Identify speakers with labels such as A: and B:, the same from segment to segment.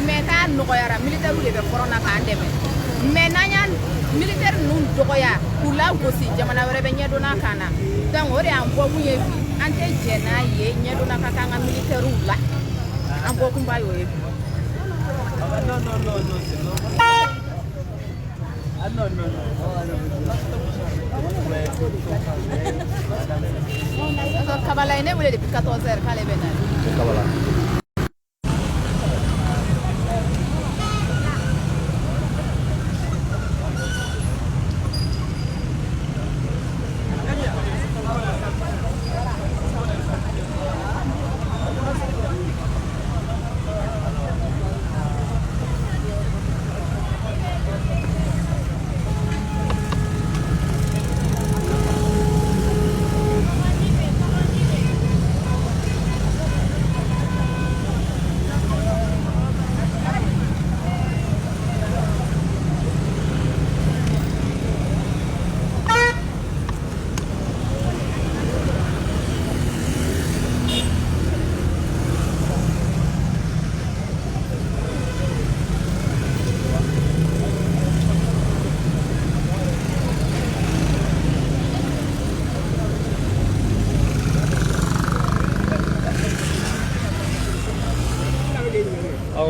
A: meta nogoyara militaire de be corona ka andeme mais nanya militaire nun dogoya kula gosi jamana were be nyedona kana donc ore an bo mu yebi ante jena ye nyedona ka kanga militaire la an bo kumba yo yebi no kabala ene wule depuis 14h kale bena kabala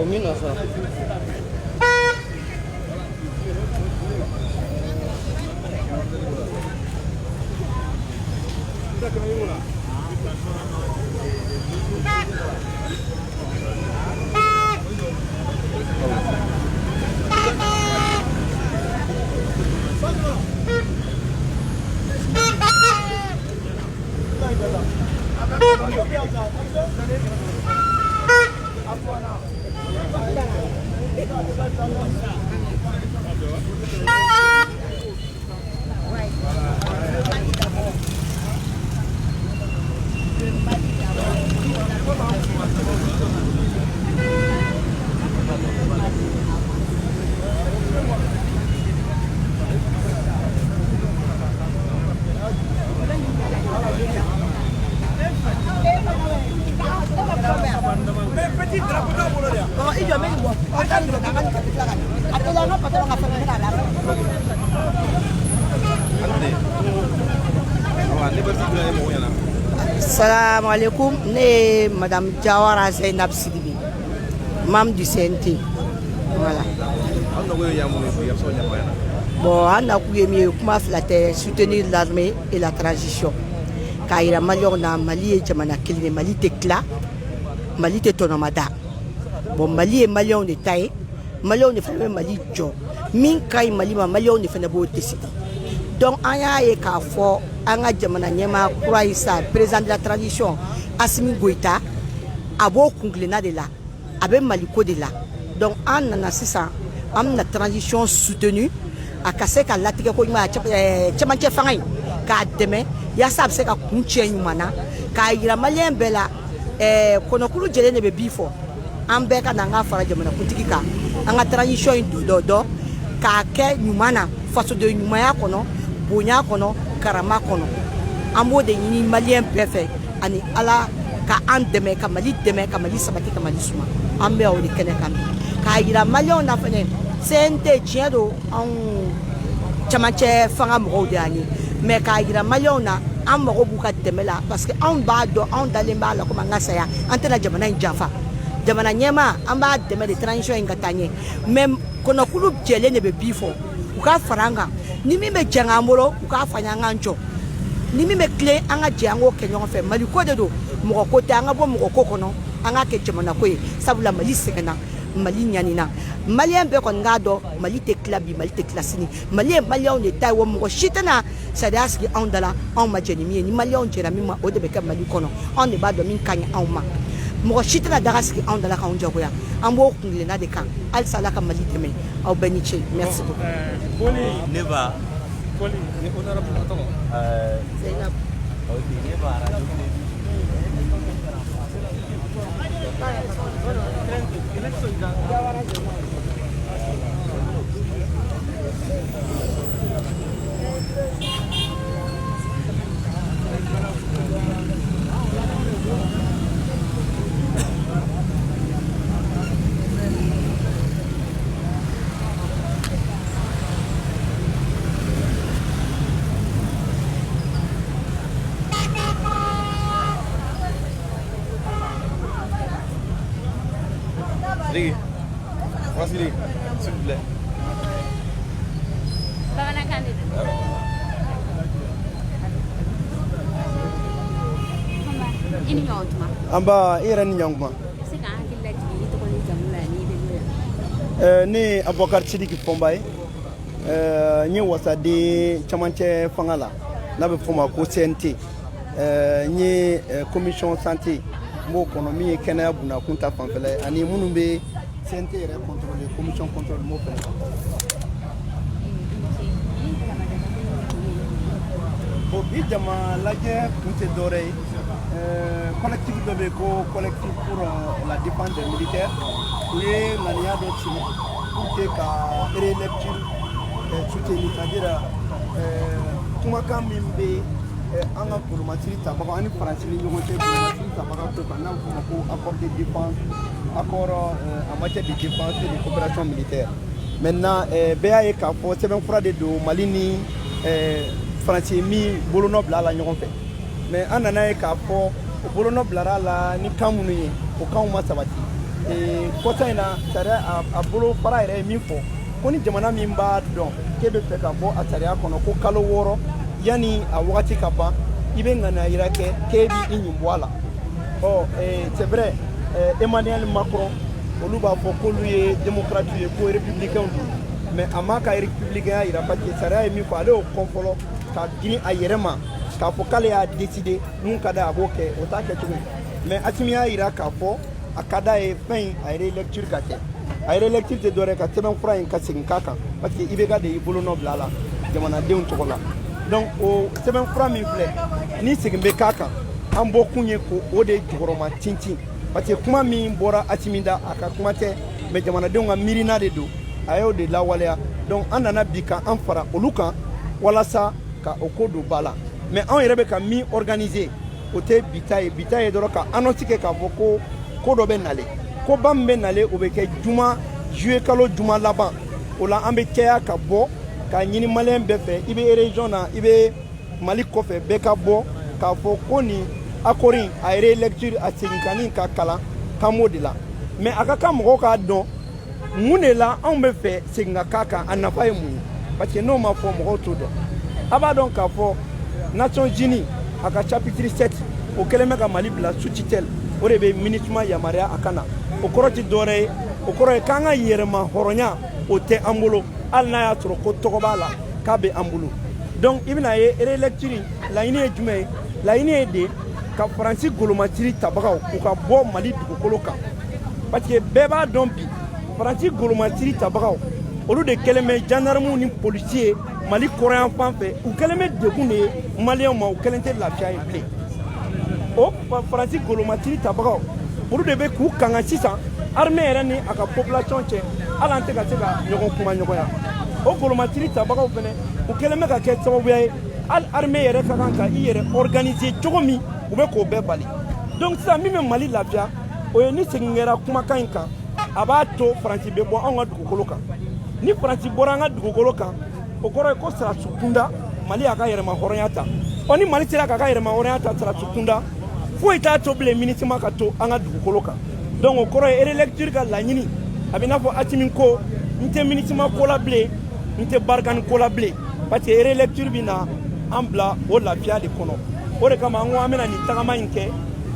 A: Minasa.
B: Salam alaikum, né Madame Jawara Zainab Sidibi, membre du CNT. Voilà. Bon, on a pu soutenir l'armée et la transition. Car il y a Mali et Mali Tekla, Mali Tonomada. Bon, Mali et Mali on est taillé, Mali on est fait Mali Jo. Min Kai Mali, Mali on est fait de beau décider. Donc, on a eu qu'à faire un jamana nyema Kuraïsa, président de la transition, Assimi Goïta, Abo Kunglena de là, Abe Maliko de là. Donc, on a ça, on a la transition soutenue, à casser qu'à la tique koima, Tchamanche Fangaï, qu'à demain, Yassab Seka Kunche Yumana, qu'à Ira Malien Bella, Konokulu Jelene Bifo, Ambeka Nanga Fara Jamana Kuntikika, en transition dodo, qu'à Ke Yumana, face de Yumaya Kono, Bonya Kono, Karama Kono. Amo de ni malien perfect ani ala ka andeme ka mali deme ka mali sabati ka mali suma ambe o ni kene kam ka ira malion na fene sente tiendo on chamache fanga mo diani mais ka ira malion na ammo ko buka deme la parce que on ba do on dale mbala ko mangasa ya antena jamana njafa jamana nyema amba deme de transition ngatanye même kono kulu jele ne be bifo uka faranga ni mi be jangamoro uka fanya ngancho ni mi me clé anga jango kenyo fe mali ko de do mo ko te anga bo mo ko kono anga ke jamana ko sabula mali sekena mali nyanina malien be ko ngado mali te klabi mali te klasini malien on de tay wo mo shitana sadaski ondala on ma jeni mi ni malien jera mi ma o de be ka mali kono on de ba do min kanya on ma mo shitana daraski ondala ka on jagoya ambo kungle na de kan al salaka mali teme au beniche merci beaucoup
C: Neva
D: ni honorable Otomo.
B: Zainab.
D: Ligi. Voici Ligi, s'il vous plaît.
C: Amba era ni nyanguma ne Aboubacar Sidiki Fombaye ni wasade chamanche fangala na be foma ko CNT ni commission santé mo économie kena buna kunta fanfele ani munumbe CNT re contrôler commission contrôle mo fele bo bi jama laje kunte dore collectif de collectif pour la défense des militaires et mania d'autres pour que réélecture soutenir c'est-à-dire kuma kan min be an ka diplomatie tabaga ani faransi ni ɲɔgɔn cɛ diplomatie tabaga to kan n'a fɔ ma ko accord de défense accord en matière de défense et de coopération militaire maintenant bɛɛ y'a ye k'a fɔ sɛbɛnfura de don Mali ni faransi min bolonɔ bila la ɲɔgɔn fɛ mais an nana ye k'a fɔ o bolonɔ bilara la ni kan minnu ye o kanw ma sabati kɔsa in na sariya a bolo fara yɛrɛ ye min fɔ ko ni jamana min b'a dɔn k'e bɛ fɛ ka bɔ a sariya kɔnɔ ko kalo 6 yani a wagati ka ban i bɛ ŋaniya yira kɛ k'e b'i ɲin bɔ a la c'est vrai Emmanuel Macron olu b'a fɔ k'olu ye démocrate ye ko républicain don mais a ma ka républicain yira parce que sariya ye min fɔ ale y'o kɔn fɔlɔ ka girin a yɛrɛ ma k'a fɔ k'ale y'a décider mun ka d'a a b'o kɛ o t'a kɛ cogo mais Assimi y'a yira k'a fɔ a ka d'a ye fɛn in a yɛrɛ lecture ka kɛ a yɛrɛ lecture tɛ dɔwɛrɛ ka sɛbɛnfura in ka segin k'a kan parce que IBK de y'i bolonɔ bila a la jamanadenw tɔgɔ la donc o sɛbɛnfura min filɛ ni segin bɛ k'a kan an bɔ kun ye ko o de jukɔrɔma tintin parce que kuma min bɔra Assimi da a ka kuma tɛ mais jamanadenw ka miirina de don a y'o de lawaleya donc an nana bi ka an fara olu kan walasa ka o ko don ba la mais an yɛrɛ bɛ ka min organiser o tɛ bita ye dɔrɔn ka annonce kɛ k'a fɔ ko dɔ bɛ nale ko ba min bɛ nale o bɛ kɛ juillet kalo juma laban o la an bɛ cɛya ka bɔ ka ɲini maliyɛn bɛɛ fɛ i bɛ région na i bɛ Mali kɔfɛ bɛɛ ka bɔ k'a fɔ ko nin accord in a yɛrɛ lecture a segin ka nin ka kalan kan b'o de la mais a ka kan mɔgɔw k'a dɔn mun de la anw bɛ fɛ segin ka k'a kan a nafa ye mun ye parce que n'o ma fɔ mɔgɔw t'o dɔn a b'a dɔn k'a fɔ Nations Unies a ka chapitre 7 o kɛlen bɛ ka Mali bila sous tutelle o de bɛ MINUSMA yamaruya a kan na o kɔrɔ tɛ dɔwɛrɛ ye o kɔrɔ ye k'an ka yɛrɛma hɔrɔnya o tɛ an bolo hali n'a y'a sɔrɔ ko tɔgɔ b'a la k'a bɛ an bolo donc i bɛna ye réélecture laɲini ye jumɛn ye laɲini ye de ka faransi golomatiri tabagaw u ka bɔ Mali dugukolo kan parce que bɛɛ b'a dɔn bi faransi golomatiri tabagaw olu de kɛlen bɛ gendarmew ni policiers Mali kɔrɔyan fan fɛ u kɛlen bɛ degun de ye maliyɛnw ma u kɛlen tɛ lafiya ye bilen o faransi golomatiri tabagaw olu de bɛ k'u kanga sisan armée yɛrɛ ni a ka population cɛ hali an tɛ ka se ka ɲɔgɔn kuma ɲɔgɔnya o golomatiri tabagaw fɛnɛ u kɛlen bɛ ka kɛ sababuya ye hali armée yɛrɛ ka kan ka i yɛrɛ organiser cogo min u bɛ k'o bɛɛ bali donc sisan min bɛ Mali lafiya o ye ni segin kɛra kumakan in kan a b'a to faransi bɛ bɔ anw ka dugukolo kan ni faransi bɔra an ka dugukolo kan o kɔrɔ ye ko Sarasu kunda Mali y'a ka yɛrɛma hɔrɔnya ta ni Mali sera k'a ka yɛrɛma hɔrɔnya ta Sarasu kunda foyi t'a to bilen MINUSMA ka to an ka dugukolo kan donc o kɔrɔ ye réélecture ka laɲini a bɛ n'a fɔ Assimi ko n tɛ MINUSMA ko la bilen n tɛ Barkhane ko la bilen parce que réélecture bɛ na an bila o lafiya de kɔnɔ o de kama an ko an bɛna nin tagama in kɛ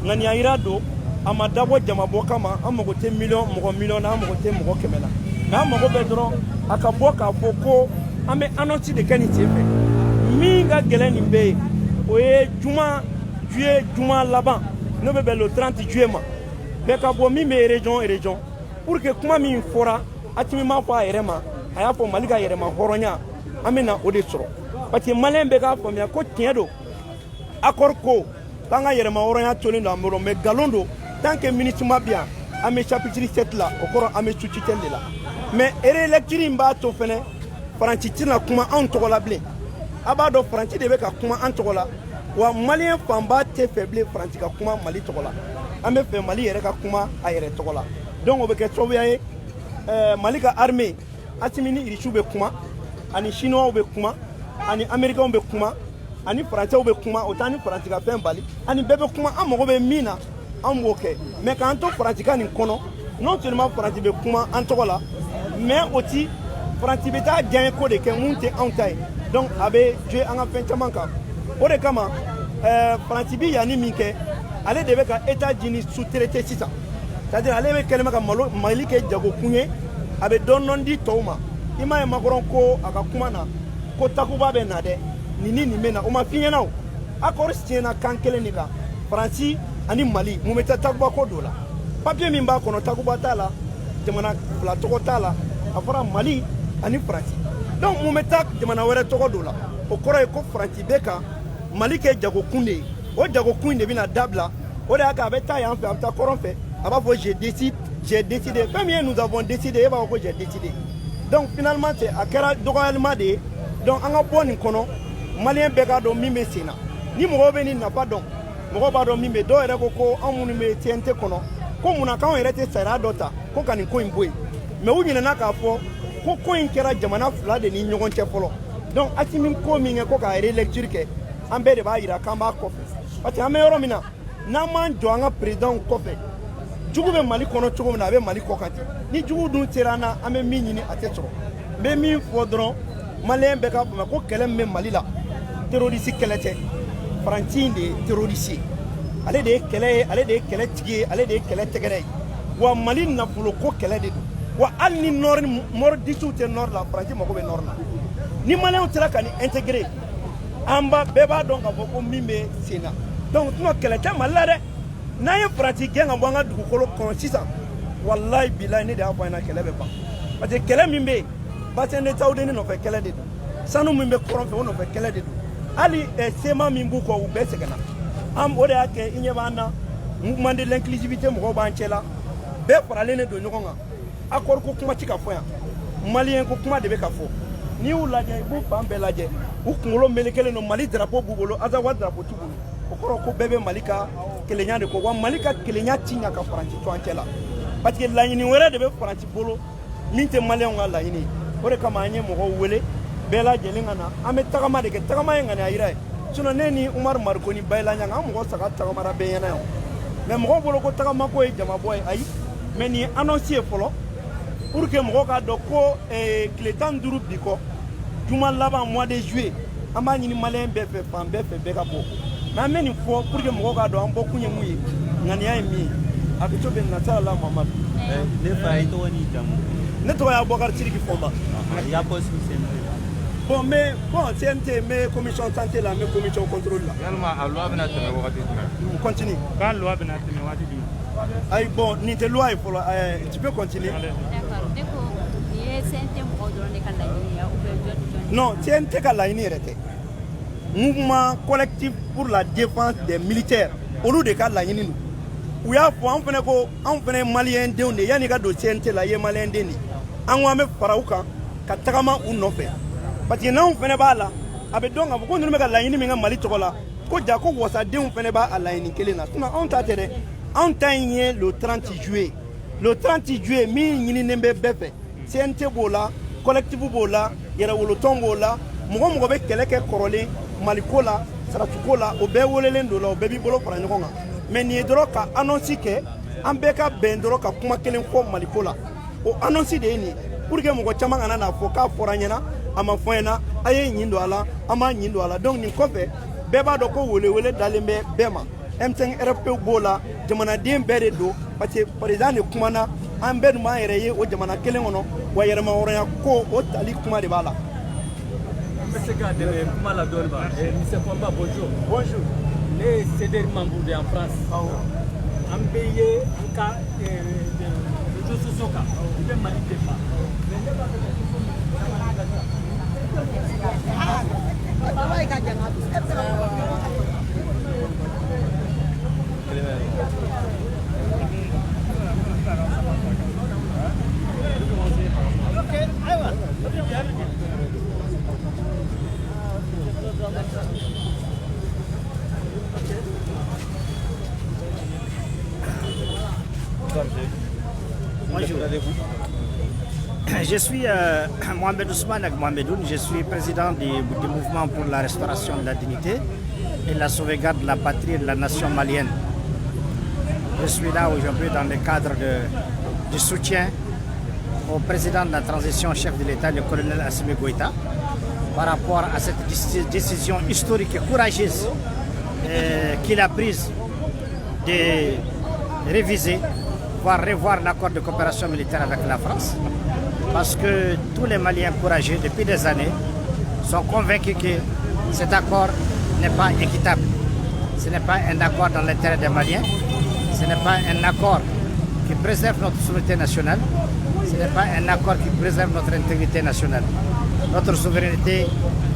C: ŋaniya yira don a ma dabɔ jamabɔ kama an mago tɛ mɔgɔ miliyɔn na an mago tɛ mɔgɔ 100 la mais an mago bɛ dɔrɔn a ka bɔ k'a fɔ ko an bɛ annonce de kɛ nin sen fɛ min ka gɛlɛn nin bɛɛ ye o ye juillet juma laban n'o bɛ bɛn le 30 juillet ma bɛɛ ka bɔ min bɛ région pour que kuma min fɔra Assimi m'a fɔ a yɛrɛ ma a y'a fɔ Mali ka yɛrɛma hɔrɔnya an bɛ na o de sɔrɔ parce que maliyɛn bɛɛ k'a faamuya ko tiɲɛ don accord ko k'an ka yɛrɛma hɔrɔnya tolen don an bolo mais nkalon don tant que MINUSMA bɛ yan an bɛ chapitre 7 la o kɔrɔ an bɛ sous tutelle de la mais réélecture in b'a to fɛnɛ faransi tɛna kuma anw tɔgɔ la bilen a b'a dɔn faransi de bɛ ka kuma an tɔgɔ la wa maliyɛn fanba tɛ fɛ bilen faransi ka kuma Mali tɔgɔ la an bɛ fɛ Mali yɛrɛ ka kuma a yɛrɛ tɔgɔ la donc o bɛ kɛ sababuya ye Mali ka armée Assimi ni Irisiw bɛ kuma ani chinois bɛ kuma ani américains bɛ kuma ani français bɛ kuma o t'a ni faransi ka fɛn bali ani bɛɛ bɛ kuma an mago bɛ min na an b'o kɛ mais k'an to faransi ka nin kɔnɔ non seulement Franci be kuma an tɔgɔ la mais aussi Franci bɛ taa diɲɛ ko de kɛ mun tɛ anw ta ye donc a bɛ jouer an ka fɛn caman kan o de kama Franci bi yanni min kɛ ale de bɛ ka États-Unis sous-traiter sisan c'est-à-dire ale bɛ kɛlɛ ka Mali kɛ jagokun ye a bɛ dɔɔni di tɔw ma i m'a ye Macron ko a ka kuma na ko takuba bɛ na dɛ nin bɛ na o ma f'i ɲɛna o accord signena kan kelen de kan Franci ani Mali mun bɛ taa takuba ko dɔ la papier min b'a kɔnɔ takuba t'a la jamana fila tɔgɔ t'a la a fɔra Mali ani Franci donc mun bɛ taa jamana wɛrɛ tɔgɔ dɔ la o kɔrɔ ye ko Franci bɛ ka Mali kɛ jagokun de ye o jagokun de bɛna dabila o de y'a kɛ a bɛ taa yan fɛ a bɛ taa kɔrɔn fɛ a b'a fɔ j'ai décidé fɛn min ye nous avons décidé e b'a fɔ ko j'ai décidé donc finalement c'est a kɛra dɔgɔyalima de ye donc an ka bɔ nin kɔnɔ maliyɛn bɛɛ k'a dɔn min bɛ sen na ni mɔgɔw bɛ nin nafa dɔn mɔgɔw b'a dɔn min bɛ dɔw yɛrɛ ko anw minnu bɛ TNT kɔnɔ ko munna k'anw yɛrɛ tɛ sariya dɔ ta ko ka nin ko in bɔ yen mais u ɲinɛna k'a fɔ ko in kɛra jamana fila de ni ɲɔgɔn cɛ fɔlɔ donc Asimi ko min kɛ ko k'a relecture kɛ an bɛɛ de b'a jira k'an b'a kɔfɛ parce que an bɛ yɔrɔ min na n'an m'an jɔ an ka président kɔfɛ jugu bɛ Mali kɔnɔ cogo min na a bɛ Mali kɔ kan ten ni jugu dun sera an na an bɛ min ɲini a tɛ sɔrɔ n bɛ min fɔ dɔrɔn maliyɛn bɛɛ k'a faamuya ko kɛlɛ min bɛ Mali la terroriste kɛlɛ tɛ Franci de ye terroriste ye ale de ye kɛlɛ ye ale de ye kɛlɛ tigi ye ale de ye kɛlɛ tɛgɛrɛ ye wa Mali nafolo ko kɛlɛ de don wa hali ni nord mɔridisiw tɛ nord la Franci mago bɛ nord la ni maliyɛnw sera ka nin intégrer an bɛɛ b'a dɔn k'a fɔ ko min bɛ sen na donc sinon kɛlɛ tɛ Mali la dɛ n'an ye Franci gɛn ka bɔ an ka dugukolo kɔnɔ sisan walayi bilayi ne de y'a fɔ an ɲɛna kɛlɛ bɛ ban parce que kɛlɛ min bɛ yen bassin de Tchadien nɔfɛ kɛlɛ de don sanu min bɛ kɔrɔn fɛ o nɔfɛ kɛlɛ de don hali sema min b'u kɔ u bɛɛ sɛgɛnna an o de y'a kɛ i ɲɛ b'an na mouvement de l'inclusivité mɔgɔw b'an cɛ la bɛɛ faralen de don ɲɔgɔn kan accord ko kuma ti ka fɔ yan maliyɛn ko kuma de bɛ ka fɔ n'i y'u lajɛ i b'u fan bɛɛ lajɛ u kunkolo melekelen don Mali drapeau b'u bolo Azawa drapeau t'u bolo o kɔrɔ ko bɛɛ bɛ Mali ka kelenya de ko wa Mali ka kelenya ti ɲa ka Franci to an cɛ la parce que laɲini wɛrɛ de bɛ Franci bolo min tɛ maliyɛnw ka laɲini o de kama an ye mɔgɔw wele bɛɛ lajɛlen ka na an bɛ tagama de kɛ tagama ye ŋaniya yira ye sinon ne ni Umaru Mariko ni Bayila Ɲanga an mɔgɔ saga tagamara bɛɛ ɲɛna yan mais mɔgɔw bolo ko tagama ko ye jamabɔ ye ayi mais nin ye annonce ye fɔlɔ pour que mɔgɔw k'a dɔn ko tile 15 bi kɔ juma laban mois de juillet an b'a ɲini maliyɛn bɛɛ fɛ fan bɛɛ fɛ bɛɛ ka bɔ mais an bɛ nin fɔ pour que mɔgɔw k'a dɔn an bɔ kun ye mun ye ŋaniya ye min ye a bɛ to bɛ Nasarala Mamadu
D: ne fa i tɔgɔ n'i jamu
C: ne tɔgɔ ye Abubakar Sidiki Fɔnba
D: i y'a poste CNT
C: bon mais bon CNT n bɛ commission santé la n bɛ commission contrôle la
D: yalima a loi bɛna tɛmɛ wagati jumɛn
C: continue
D: k'a loi bɛna tɛmɛ wagati jumɛn
C: ayi bon nin tɛ loi ye fɔlɔ tu peux continuer
E: d'accord ne ko nin ye CNT mɔgɔw dɔrɔn de ka laɲini ye ou bien jɔn
C: non CNT ka laɲini yɛrɛ tɛ mouvement collectif pour la défense des militaires olu de ka laɲini don u y'a fɔ an fɛnɛ ko anw fɛnɛ ye maliyɛn denw de yanni ka don CNT la i ye maliyɛn den de an ko an bɛ fara u kan ka tagama u nɔfɛ parce que n'anw fɛnɛ b'a la a bɛ dɔn k'a fɔ ko ninnu bɛ ka laɲini min kɛ Mali tɔgɔ la ko ja ko wasadenw fɛnɛ b'a laɲini kelen na sinon anw ta tɛ dɛ anw ta in ye le 30 juillet le 30 juillet min ɲininen bɛ bɛɛ fɛ CNT b'o la collectif b'o la yɛrɛwolotɔn b'o la mɔgɔ mɔgɔ bɛ kɛlɛ kɛ kɔrɔlen Maliko la Saratuko la o bɛɛ welelen don la o bɛɛ b'i bolo fara ɲɔgɔn kan mais nin ye dɔrɔn ka annonce kɛ an bɛɛ ka bɛn dɔrɔn ka kuma kelen fɔ Maliko la o annonce de ye nin pour que mɔgɔ caman kana n'a fɔ k'a fɔra ɲɛna a ma fɔ ɲɛna a ye ɲin don a la an b'a ɲin don a la donc nin kɔfɛ bɛɛ b'a dɔn ko welewele dalen bɛ bɛɛ ma M5 RFP b'o la jamanaden bɛɛ de don parce que président de kumana an bɛɛ dun b'an yɛrɛ ye o jamana kelen kɔnɔ wa yɛrɛmahɔrɔnya ko o tali kuma de b'a la.
F: N bɛ se ka dɛmɛ kuma la dɔɔni ma monsieur Fɔnba bonjour.
C: Bonjour.
F: Ne ye CDR membre de en France. An bɛ ye an ka réseaux sociaux kan i bɛ Mali défend.
G: Bonjour. Je suis Mohamed Ousmane Mohamedoun, je suis président du mouvement pour la restauration de la dignité et la sauvegarde de la patrie et de la nation malienne. Je suis là aujourd'hui dans le cadre du soutien au président de la transition, chef de l'État, le colonel Assimi Goïta, par rapport à cette décision historique et courageuse qu'il a prise de réviser, voire revoir l'accord de coopération militaire avec la France. Parce que tous les Maliens courageux, depuis des années, sont convaincus que cet accord n'est pas équitable. Ce n'est pas un accord dans l'intérêt des Maliens, ce n'est pas un accord qui préserve notre souveraineté nationale, ce n'est pas un accord qui préserve notre intégrité nationale. Notre souveraineté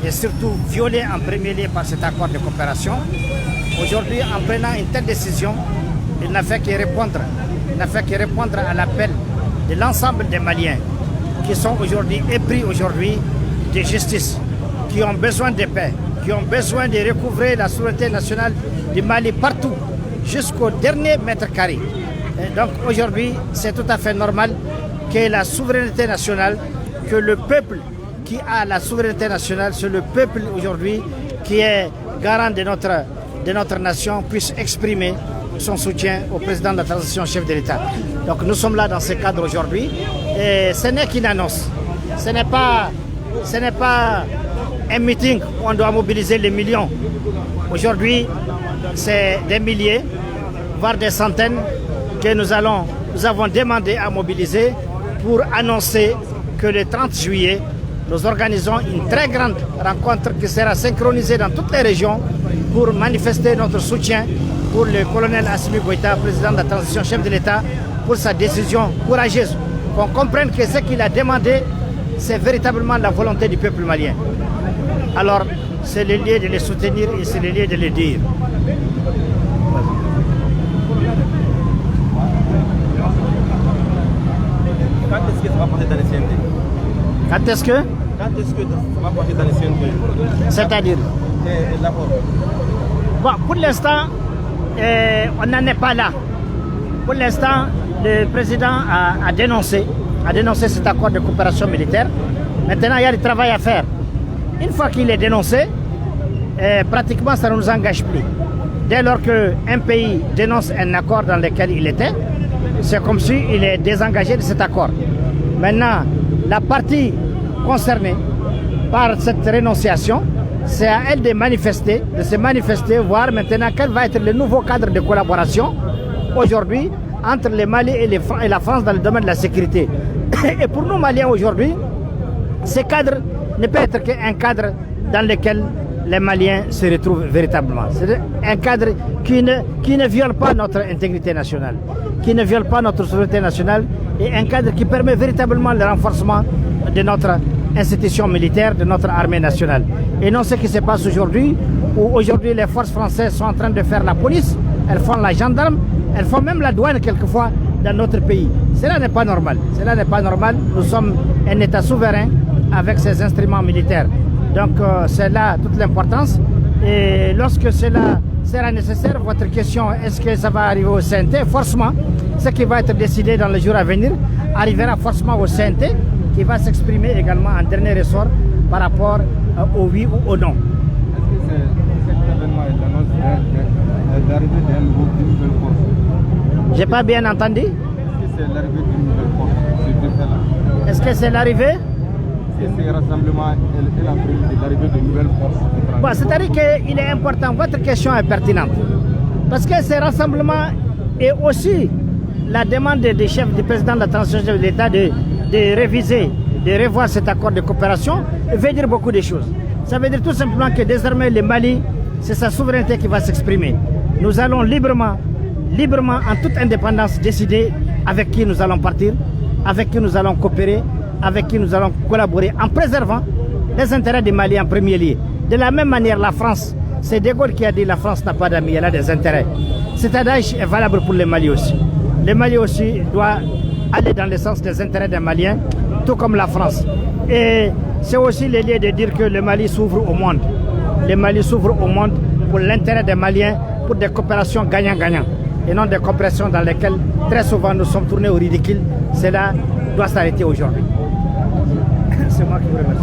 G: est surtout violée en premier lieu par cet accord de coopération. Aujourd'hui, en prenant une telle décision, il n'a fait que répondre à l'appel de l'ensemble des Maliens qui sont aujourd'hui épris de justice, qui ont besoin de paix, qui ont besoin de recouvrer la souveraineté nationale du Mali partout, jusqu'au dernier mètre carré. Et donc aujourd'hui, c'est tout à fait normal que la souveraineté nationale, que le peuple qui a la souveraineté nationale, c'est le peuple aujourd'hui qui est garant de notre nation, puisse exprimer son soutien au président de la transition, chef de l'État. Donc nous sommes là dans ce cadre aujourd'hui et ce n'est qu'une annonce. Ce n'est pas un meeting où on doit mobiliser les millions. Aujourd'hui, c'est des milliers, voire des centaines que nous avons demandé à mobiliser pour annoncer que le 30 juillet, nous organisons une très grande rencontre qui sera synchronisée dans toutes les régions pour manifester notre soutien pour le colonel Assimi Goïta, président de la transition, chef de l'État, pour sa décision courageuse. Qu'on comprenne que ce qu'il a demandé, c'est véritablement la volonté du peuple malien. Alors, c'est le lieu de les soutenir et c'est le lieu de les dire.
H: Quand est-ce que ça va passer dans les CNT?
G: Quand est-ce que
H: ça va passer dans les CNT?
G: C'est-à-dire bon, pour l'instant, on n'en est pas là. Pour l'instant, le président a dénoncé cet accord de coopération militaire. Maintenant, il y a du travail à faire. Une fois qu'il est dénoncé, pratiquement ça ne nous engage plus. Dès lors qu'un pays dénonce un accord dans lequel il était, c'est comme s'il est désengagé de cet accord. Maintenant, la partie concernée par cette rénonciation, c'est à elle de se manifester, voir maintenant quel va être le nouveau cadre de collaboration aujourd'hui entre les Mali et la France dans le domaine de la sécurité. Et pour nous Maliens aujourd'hui, ce cadre ne peut être qu'un cadre dans lequel les Maliens se retrouvent véritablement. C'est un cadre qui ne viole pas notre intégrité nationale, qui ne viole pas notre souveraineté nationale, et un cadre qui permet véritablement le renforcement de notre institution militaire, de notre armée nationale. Et non ce qui se passe aujourd'hui, où aujourd'hui les forces françaises sont en train de faire la police, elles font la gendarme, elles font même la douane quelquefois dans notre pays. Cela n'est pas normal. Cela n'est pas normal. Nous sommes un État souverain avec ses instruments militaires. Donc c'est là toute l'importance. Et lorsque cela sera nécessaire, votre question, est-ce que ça va arriver au CNT? Forcément, ce qui va être décidé dans les jours à venir arrivera forcément au CNT, qui va s'exprimer également en dernier ressort par rapport au oui ou au non.
H: Est-ce que cet événement est l'annonce d'arrivée d'une nouvelle force?
G: J'ai pas bien entendu.
H: Est-ce que c'est l'arrivée d'une nouvelle force?
G: Est-ce que c'est l'arrivée?
H: Est-ce que ce rassemblement est la preuve de l'arrivée de nouvelles forces?
G: Bon, c'est-à-dire qu'il est important, votre question est pertinente. Parce que ce rassemblement est aussi la demande du chef du président de la transition de l'État de réviser, de revoir cet accord de coopération, veut dire beaucoup de choses. Ça veut dire tout simplement que désormais le Mali, c'est sa souveraineté qui va s'exprimer. Nous allons librement, en toute indépendance, décider avec qui nous allons partir, avec qui nous allons coopérer, avec qui nous allons collaborer, en préservant les intérêts du Mali en premier lieu. De la même manière, la France, c'est De Gaulle qui a dit la France n'a pas d'amis, elle a des intérêts. Cet adage est valable pour le Mali aussi. Le Mali aussi doit aller dans le sens des intérêts des Maliens, tout comme la France. Et c'est aussi le lieu de dire que le Mali s'ouvre au monde. Le Mali s'ouvre au monde pour l'intérêt des Maliens, pour des coopérations gagnant-gagnant, et non des coopérations dans lesquelles très souvent nous sommes tournés au ridicule. Cela doit s'arrêter aujourd'hui. C'est moi qui vous remercie.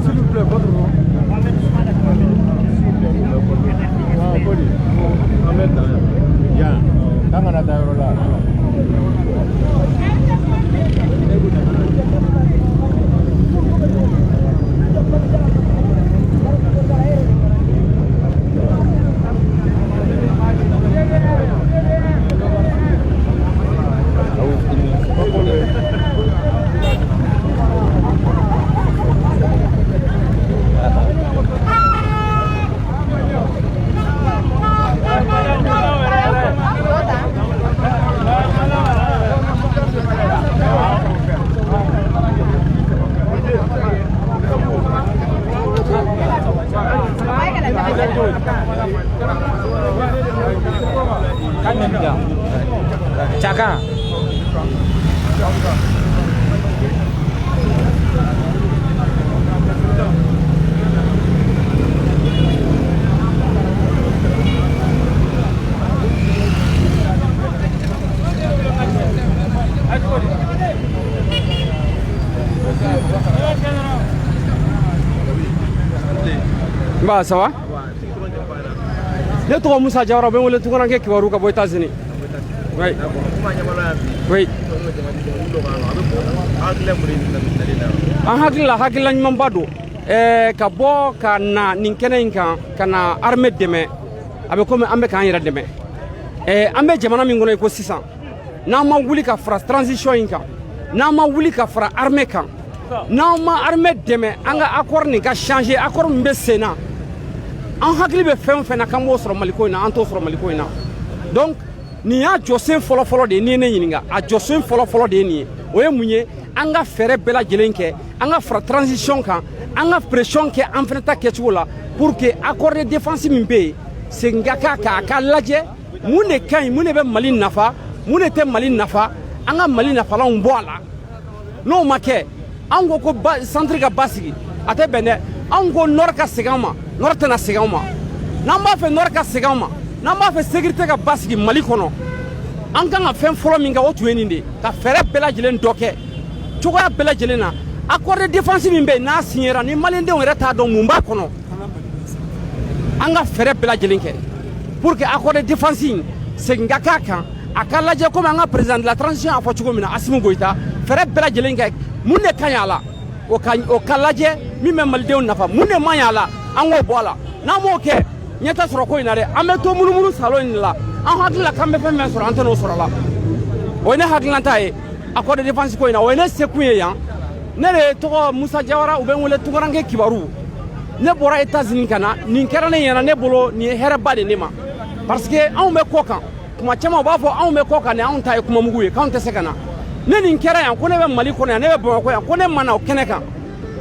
H: S'il vous plaît, votre nom? Ahmed.
F: Caka.
I: Bah ça va? Ne tɔgɔ Musa Jawara bɛ n wele Tunkaranke Kibaru ka bɔ États-Unis. Oui. Oui. An hakilila hakilila ɲumanba don. Ka bɔ ka na nin kɛnɛ in kan ka na armée dɛmɛ a bɛ komi an bɛ k'an yɛrɛ dɛmɛ. An bɛ jamana min kɔnɔ i ko sisan n'an ma wuli ka fara transition in kan n'an ma wuli ka fara armée kan n'an ma armée dɛmɛ an ka accord nin ka changer accord min bɛ sen na an hakili bɛ fɛn o fɛn na k'an b'o sɔrɔ Mali ko in na an t'o sɔrɔ Mali ko in na donc nin y'a jɔsen fɔlɔfɔlɔ de ye n'i ye ne ɲininka a jɔsen fɔlɔfɔlɔ de ye nin ye o ye mun ye an ka fɛɛrɛ bɛɛ lajɛlen kɛ an ka fara transition kan an ka pression kɛ an fana ta kɛcogo la pour que accord de défense min bɛ yen segin ka k'a ka lajɛ mun de ka ɲi mun de bɛ Mali nafa mun de tɛ Mali nafa an ka Mali nafalanw bɔ a la n'o ma kɛ an ko ko centre ka basigi a tɛ bɛn dɛ an ko nord ka segin an ma nord tɛna segin an ma n'an b'a fɛ nord ka segin an ma n'an b'a fɛ sécurité ka basigi Mali kɔnɔ an kan ka fɛn fɔlɔ min kɛ o tun ye nin de ka fɛɛrɛ bɛɛ lajɛlen dɔ kɛ cogoya bɛɛ lajɛlen na accord de défense min bɛ yen n'a signera ni maliyɛndenw yɛrɛ t'a dɔn mun b'a kɔnɔ an ka fɛɛrɛ bɛɛ lajɛlen kɛ pour que accord de défense in segin ka k'a kan a ka lajɛ komi an ka président de la transition a fɔ cogo min na Assimi Goïta fɛɛrɛ bɛɛ lajɛlen kɛ mun de ka ɲi a la o ka lajɛ min bɛ malidenw nafa mun de man ɲi a la an k'o bɔ a la n'an m'o kɛ ɲɛta sɔrɔ ko in na dɛ an bɛ to munumunu salon in de la an hakili la k'an bɛ fɛn fɛn sɔrɔ an tɛ n'o sɔrɔ la o ye ne hakilinata ye accord de défense ko in na o ye ne sekun ye yan ne de tɔgɔ Musa Jawara u bɛ n wele Tunkaranke Kibaru ne bɔra États-Unis ka na nin kɛra ne ɲɛna ne bolo nin ye hɛrɛba de ne ma parce que anw bɛ kɔ kan kuma caman u b'a fɔ anw bɛ kɔ kan ni anw ta ye kumamugu ye k'anw tɛ se ka na ne nin kɛra yan ko ne bɛ Mali kɔnɔ yan ne bɛ Bamakɔ yan ko ne ma na o kɛnɛ kan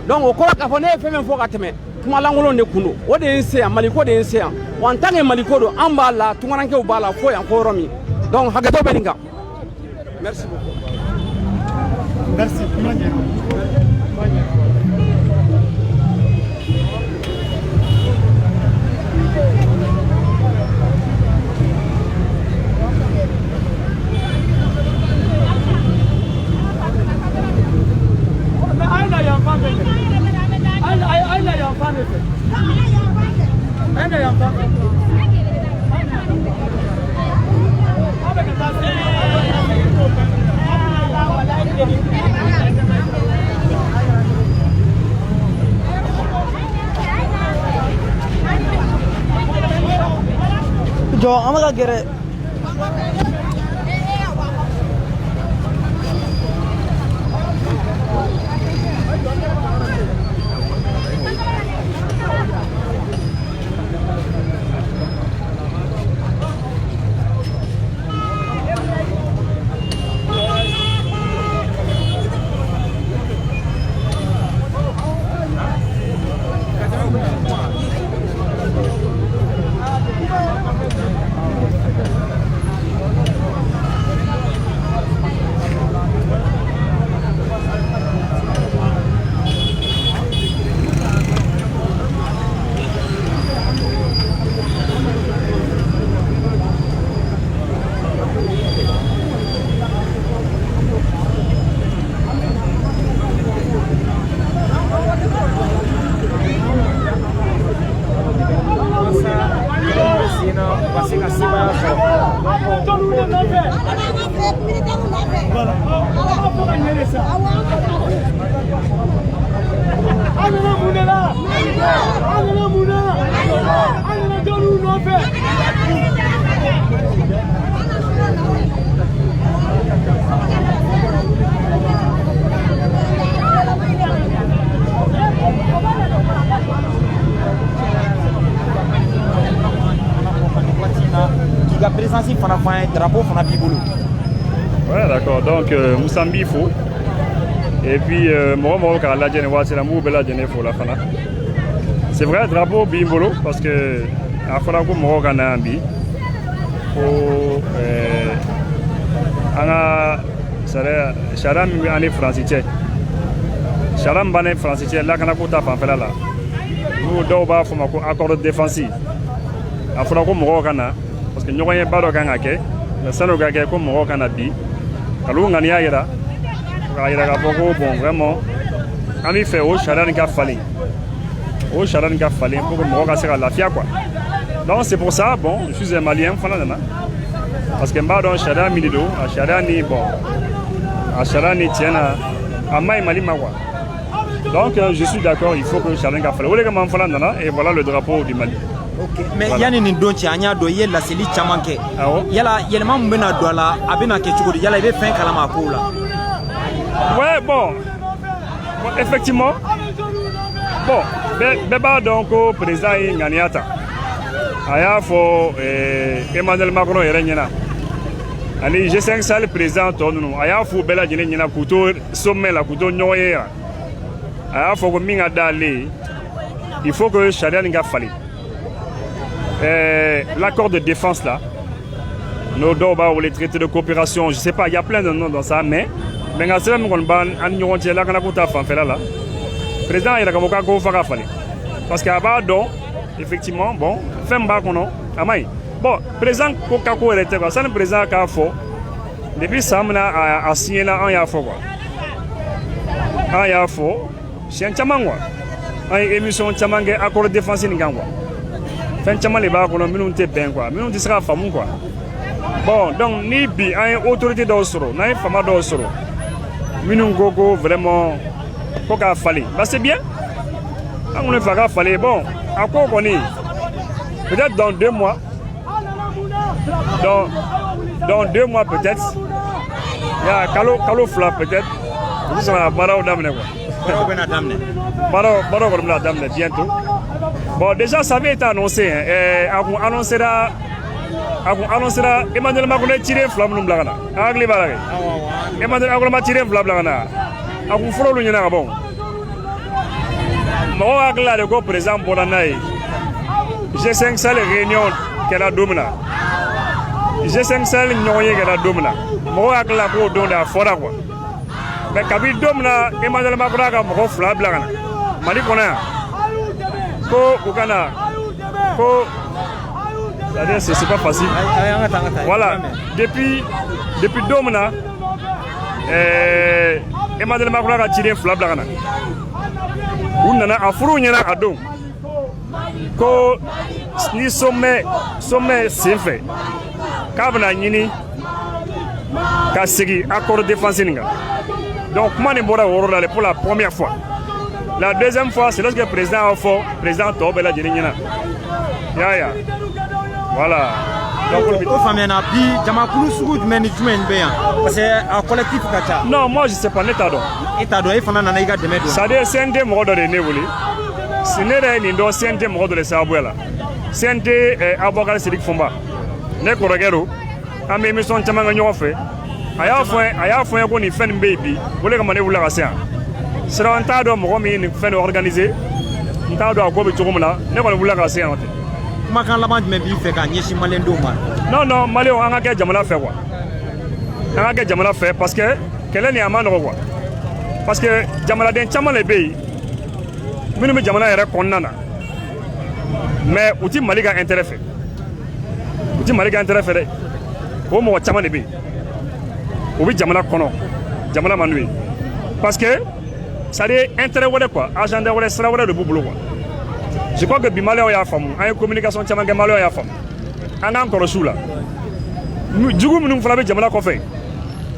I: donc o kɔrɔ k'a fɔ ne ye fɛn fɛn fɔ ka tɛmɛ kuma lankolon de kun don o de ye n se yan Mali ko de ye n se yan wa en tant que Mali ko don an b'a la Tunkarankew b'a la fo yan ko yɔrɔ min donc hakɛto bɛ nin kan merci beaucoup.
C: Merci.
J: Jo, ama ka gere. qui a présenté le drapeau de Bibolo.
K: Ouais, d'accord. Donc, Moussambi, il faut. Et puis, c'est vrai, drapeau Bimbolo, parce que à Fonako Morogana Ambi, pour Charam année française. Charam Bané française, là, Kanakota Fanfela. Nous, Doba, Fomako, accord défensif. À Fonako Morogana, parce que nous n'avons pas de Gangake, le Sanoga comme Morogana Bi, Kalunga Niaira. Bon, vraiment, on y fait au Charan qui a fallu. Au Charan qui a fallu pour que moi je la fia quoi. Donc c'est pour ça, bon, je suis un Malien, parce que je suis Charan Milido, à Charan ni bon, à Charan ni tiena, à Maï Mali Mawa. Donc je suis d'accord, il faut que Charan qui a fallu. Et voilà le drapeau du Mali.
J: Ok, mais il y a une donne anya doye la seli chamanke. Yala yelma mbena dola abena kechuko yala ibe fin kalama ko la.
K: Ouais, bon, effectivement, bon, Beba donc au président Nganiata, Aya fo Emmanuel Macron et Renyana. Allez, j'ai 5 salles président Tonou, Aya fo Bella Jenina Couteau, sommet la couteau Noyer. Aya fo Minga Dali, il faut que Charia n'ga fallu. L'accord de défense là, nos doba ou les traités de coopération, je sais pas, il y a plein de noms dans ça, mais. Mais quand c'est là président il a parce qu'à donc effectivement bon femme bon président Kokako était quoi ça le président qu'a fait depuis ça a signé là un yafo quoi un yafo c'est un chamango un émission chamangue accord défensif n'gangwa fin chaman les bas qu'on nous te ben quoi nous sera femme quoi bon donc ni bi un autorité d'Osoro n'a femme d'Osoro Minun Gogo vraiment Koka Fallé. Bah c'est bien. On ne va pas falloir bon. À quoi on est? Peut-être dans 2 mois. Dans 2 mois peut-être. Il y a Kalo Fla peut-être. Nous sommes à Barao Damne quoi. Damne bientôt. Bon déjà ça avait été annoncé. On annoncera Emmanuel Macron tiré flamme blagana. Agli barage. Emmanuel Macron tiré flamme blagana. Aku furo lu nyana bon. Mo agla de go président Bonanaï. G5 salle réunion qu'elle a domina. G5 salle nyoye qu'elle a domina. Mo agla ko don da fora quoi. Mais kabi domina Emmanuel Macron ga mo flamme blagana. Mali kona. Ko ukana. Ko c'est pas facile. Voilà. Depuis Domina, Emmanuel Macron a tiré flab là. On a afro nyana adon. Ko ni sommet c'est fait. Kabna nyini kasigi accord défensif ninga. Donc moi ne bora woro là pour la première fois. La deuxième fois c'est lorsque le président a fait président Tobela Djelinyana. Ya. Voilà. Donc, non, moi je sais pas, c'est un des mots de l'évoluer. Ce n'est pas un des mots de l'Essabuela. C'est un des avocats de Silik Fomba. Ne corrigero, à mes missions Chamanganyo fait. Aya fait un bon fan baby. Vous voulez comment vous l'avez. C'est un tas de mots qui fait organiser. Un tas de quoi tu là. Ne vous l'avez. Non, Mali on a gagné Jamala fait quoi? On a gagné Jamala fait parce que quel est l'amant quoi? Parce que Jamala den Chaman les pays. Minimum Jamala est condamné. Mais outil Mali a intérêt fait. Outil Mali a intérêt fait. Au moins Chaman les pays. Oui Jamala kono. Jamala manui. Parce que ça dit intérêt ou quoi? Agenda ou sera ou de boulot quoi. Je crois que Bimale a femme, une communication Chaman Gamalo a femme. On a encore sous là. Du coup, nous faisons Jamala Kofé.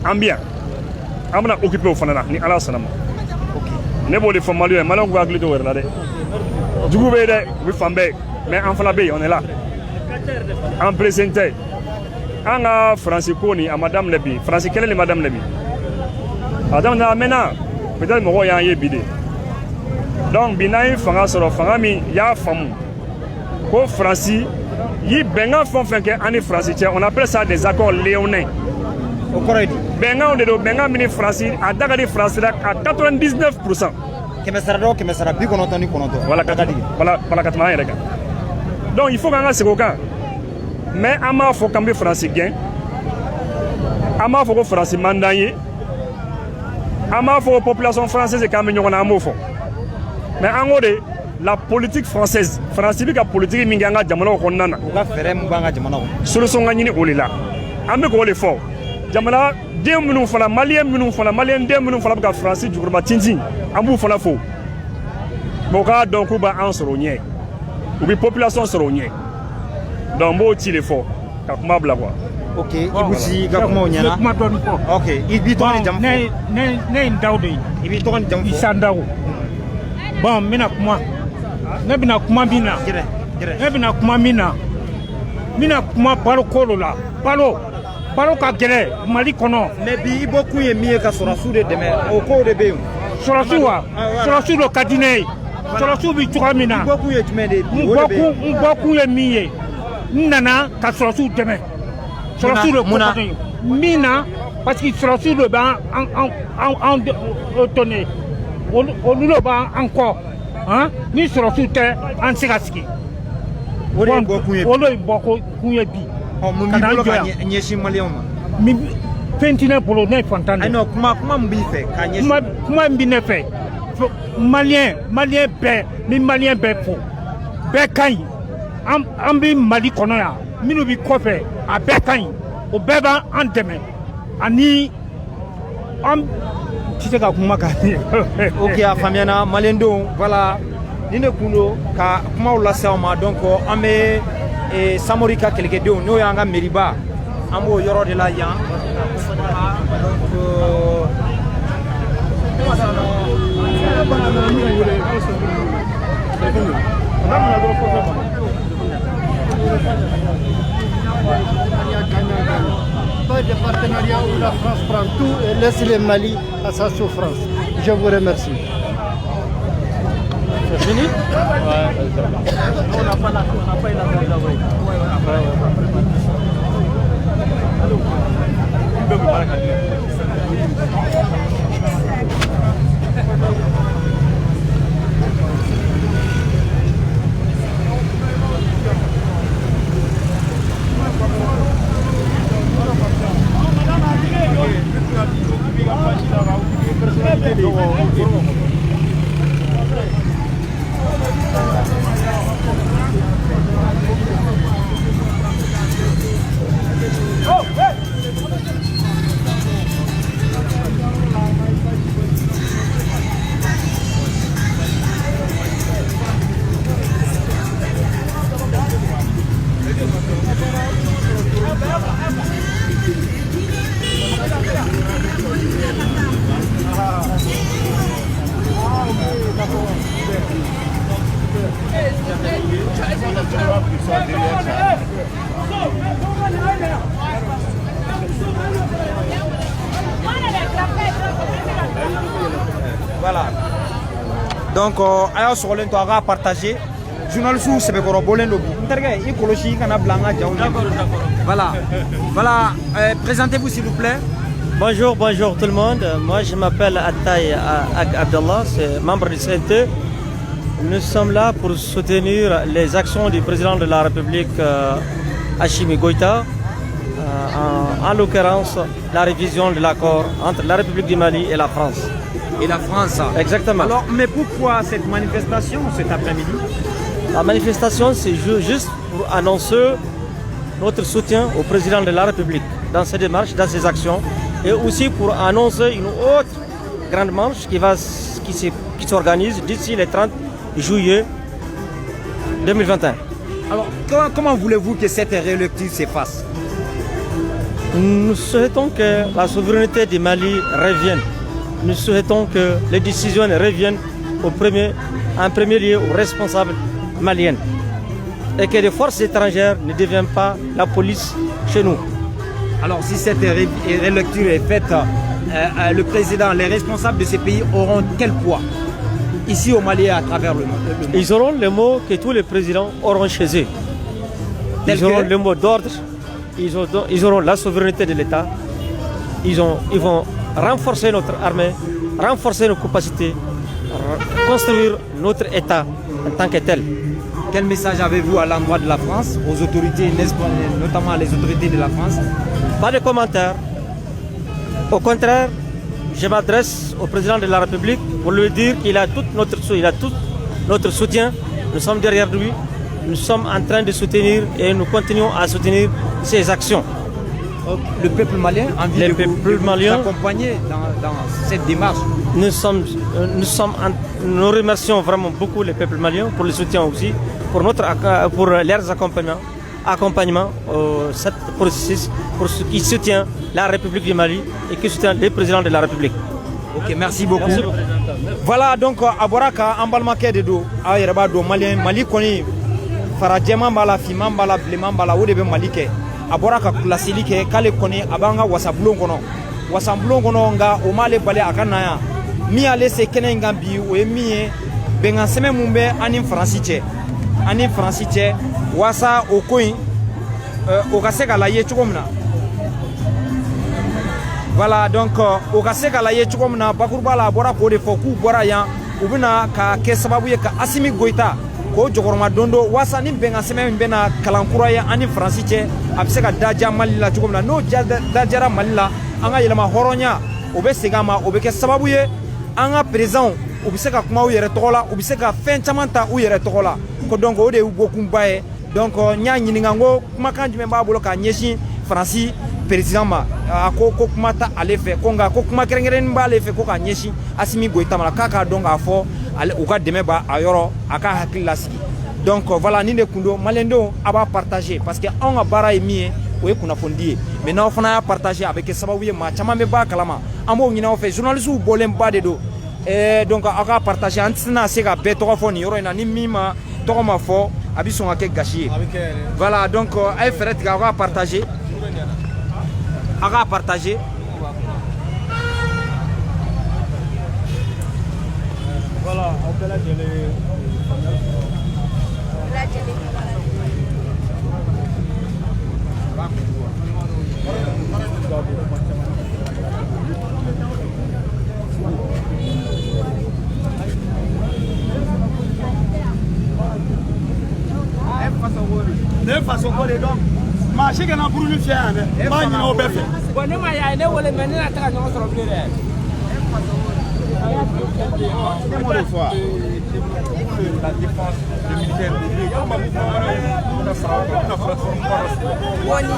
K: Ambien. On a occupé au Fanana, ni à la Sanama. ne b'o de fɔ maliyɛn maliyɛn k'u hakili to o yɛrɛ la dɛ jugu bɛ yen dɛ u bɛ fan bɛɛ mais an fana bɛ yen on est là an pressé tɛ an ka faransi ko nin a ma daminɛ bi faransi kɛlɛ nin ma daminɛ bi a daminɛ a mɛnna peut-être mɔgɔw y'an ye bi de donc bi n'an ye fanga sɔrɔ fanga min y'a faamu ko faransi yi bɛnkan fɛn o fɛn kɛ an ni faransi cɛ on appelle ça des accords léonins
J: o kɔrɔ ye di
K: bɛnkanw de don bɛnkan min ni faransi a da ka di faransi la à 99%.
J: kɛmɛ sara dɔ kɛmɛ sara 99
K: voilà ka tɛmɛ an yɛrɛ kan donc il faut k'an ka segin o kan mais an m'a fɔ k'an bɛ faransi gɛn an m'a fɔ ko faransi man d'an ye an m'a fɔ ko population française k'an bɛ ɲɔgɔn na an b'o fɔ mais an ko de la politique française faransi bɛ ka politique min kɛ an ka jamanaw kɔnɔna na
J: u ka fɛɛrɛ min b'an ka jamana kɔnɔ
K: solution ka ɲini o de la an bɛ k'o de fɔ jamana den minnu fana maliyɛn den minnu fana bɛ ka faransi jukɔrɔma tintin an b'u fana fo mais u k'a dɔn k'u b'an sɔrɔ o ɲɛ u bɛ population sɔrɔ o ɲɛ donc n b'o ci de fɔ ka kuma bila quoi.
J: ok Ibou ka kuma o ɲɛna
F: kuma dɔɔni fɔ
J: ok i b'i tɔgɔ ni jamu fɔ
F: ne ye n daw de ye
J: i b'i tɔgɔ ni jamu fɔ
F: Isa Ndaw bon n bɛna kuma ne bɛna kuma min na n bɛna kuma baloko de la balo ka gɛlɛ Mali kɔnɔ
J: mais bi i bɔ kun ye min ye ka sɔrɔsiw de dɛmɛ o kow de bɛ yen
F: sɔrɔsiw wa sɔrɔsiw de ka di ne ye sɔrɔsiw bɛ cogoya min na
J: i bɔ kun ye jumɛn de ye
F: n bɔ kun ye min ye n nana ka sɔrɔsiw dɛmɛ sɔrɔsiw de kɔfɛ min na parce que sɔrɔsiw de b'an tɔnne olu de b'an kɔ ni sɔrɔsiw tɛ an se ka sigi
J: o de ye bɔ kun ye
F: olu ye bɔ kun ye bi
J: mun b'i bolo ka ɲɛsin maliyɛnw ma
F: fɛn tɛ ne bolo ne ye fantan de ye
J: non kuma min b'i fɛ ka ɲɛsin
F: kuma min bɛ ne fɛ maliyɛn bɛɛ ni maliyɛn bɛɛ fo bɛɛ ka ɲi an bɛ Mali kɔnɔ yan minnu bɛ kɔfɛ a bɛɛ ka ɲi o bɛɛ b'an dɛmɛ ani an tɛ se ka kuma ka ɲɛ.
J: ok a faamuyana maliyɛndenw voilà ni ne kun don ka kumaw lase aw ma donc an bɛ Samori ka kɛlɛkɛdenw n'o y'an ka mairie-ba an b'o yɔrɔ de la yan
L: Pas de partenariat où la France prend tout et laisse le Mali à sa souffrance. Je vous remercie.
F: C'est fini?
L: On n'a pas eu la
J: Voilà. Donc, a y'a sɔgɔlen to a k'a partager. Journalistes sɛbɛkɔrɔbɔlen do bi. N terikɛ i kɔlɔsi i kana bila an ka jaw ɲɛ. Voilà. Présentez-vous s'il vous plaît.
M: Bonjour tout le monde. Moi je m'appelle Attaï Abdallah, c'est membre du CNT. Nous sommes là pour soutenir les actions du président de la République Assimi Goïta, en l'occurrence la révision de l'accord entre la République du Mali et la France.
J: Et la France.
M: Exactement.
J: Alors, mais pourquoi cette manifestation cet après-midi?
M: La manifestation, c'est juste pour annoncer notre soutien au président de la République dans ses démarches, dans ses actions, et aussi pour annoncer une autre grande marche qui s'organise d'ici le 30 juillet 2021.
J: Alors, comment voulez-vous que cette réélecture s'efface?
M: Nous souhaitons que la souveraineté du Mali revienne nous souhaitons que les décisions reviennent en premier lieu aux responsables maliens et que les forces étrangères ne deviennent pas la police chez nous.
J: Alors si cette relecture est faite, le président, les responsables de ces pays auront quel poids ici au Mali et à travers le monde?
M: Ils auront les mots que tous les présidents auront chez eux. Ils auront le mot d'ordre, ils auront la souveraineté de l'État, ils vont renforcer notre armée, renforcer nos capacités, construire notre État en tant que tel.
J: Quel message avez-vous à l'endroit de la France, aux autorités, notamment les autorités de la France?
M: Pas de commentaires. Au contraire, je m'adresse au président de la République pour lui dire qu'il a tout notre soutien. Nous sommes derrière lui. Nous sommes en train de soutenir et nous continuons à soutenir ses actions.
J: Le peuple malien a envie de vous accompagner dans cette démarche.
M: Nous remercions vraiment beaucoup le peuple malien pour le soutien aussi, pour leurs accompagnement au cette processus, pour ce qui soutient la République du Mali et qui soutient le président de la République.
J: Ok, merci beaucoup. Voilà donc à Boraka, en balmaké de dos, à Yerba do Malien, Mali koni, Faradjema bala, Fiman bala, Bleman bala, ou de Malike. A Boraka la silike, Kale koni, Abanga wasablon kono. Wasablon kono nga, o Male bale akanaya. Mi ale se kene ngambi, ou emi, bengan seme mumbe, anim franciche. Anim franciche, wasa o koin, o kaseka la ye chukomna. Voilà donc au cas que la yechkomna bakurbala bora ko de foku bora ya ubina ka ke sababu ye ka Assimi Goïta ko jogorma dondo wasa ni benga seme bena kalankura ya ani franciche abseka daja malila chukomna no dajara malila anga yelama horonya obesegama obeke sababu ye anga présent obiseka kuma u yere tokola obiseka fen chamanta u yere tokola ko donc o de ubokumbaye donc nya nyininga ngo kuma kanjime ba bolo ka nyeshi franci président ma ko kuma ta ale fait konga ko kuma kerengeren ba ale fait ko ka nyeshi Assimi Goïta mala kaka donc a fo ale u ka deme ba ayoro aka hakilla sigi donc voilà ni ne kundo malendo aba partager parce que on a bara emi o e kuna fondie mais na fana partager avec sababu ye ma chama me ba kalama amo nyina o fait journaliste u bolem ba de do donc aka partager antina se ka be to fo ni yoro na ni mima to ma fo abison ake gachi voilà donc ay feret ga aka partager à partager.
D: Voilà, on peut la geler.
C: De façon qu'on est donc marché que n'a pour nous faire pas ni au beffet
I: bon ne ma ya ne wole men na ta nyo so bi re
D: La défense des militaires
B: woni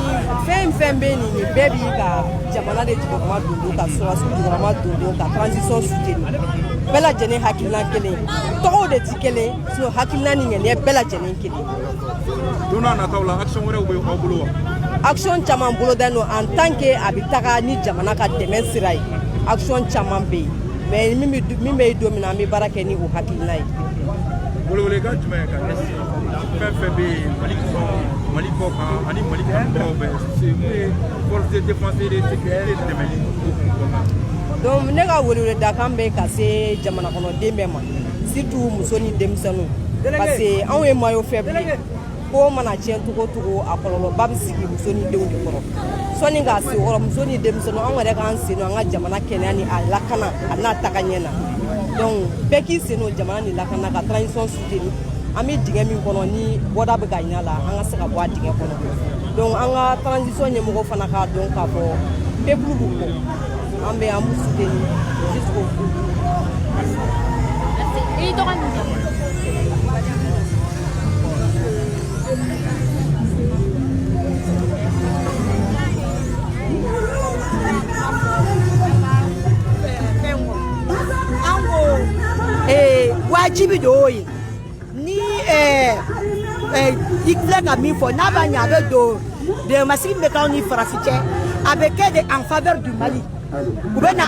B: fem beni ni bebi ka jamana de jiko ma dundu ka so asu ma dundu ka transition soutenu bela jene hakilna kele to de tikele so hakilna ni ne bela jene kele
D: dona na tawla action wore o bulo
B: action chaman bolo dano en tant que abitaka ni jamana ka demen sirai action chaman be mais mi be domina mi barake ni o hakilna yi
D: bolo le ga tuma ka fem be Mali ko ka ani Mali ko be c'est force de défense et de sécurité de Mali
B: donc ne ka wole da kan be ka se jamana kono dembe ma surtout musoni demsanu parce que an we mayo faible ko mana cien tugo a kololo bab sigi musoni denw de koro soni ga se woro musoni demsanu an wele kan se no an jamana kenani ala kana ana takanyena donc beki se no jamana ni la kana ka transition soutenu ami dinga min kono ni boda be ganya la an ga se ka bo dinga kono donc an ga transition ne mo fana ka donc ka fo peuple bu ko an be am soutenu jusqu'au bout
E: et il t'aura
B: wajibi do yi ni ikla ka min fo na ba nya be do de masiki me ka ni farafite avec aide en faveur du Mali u bɛ na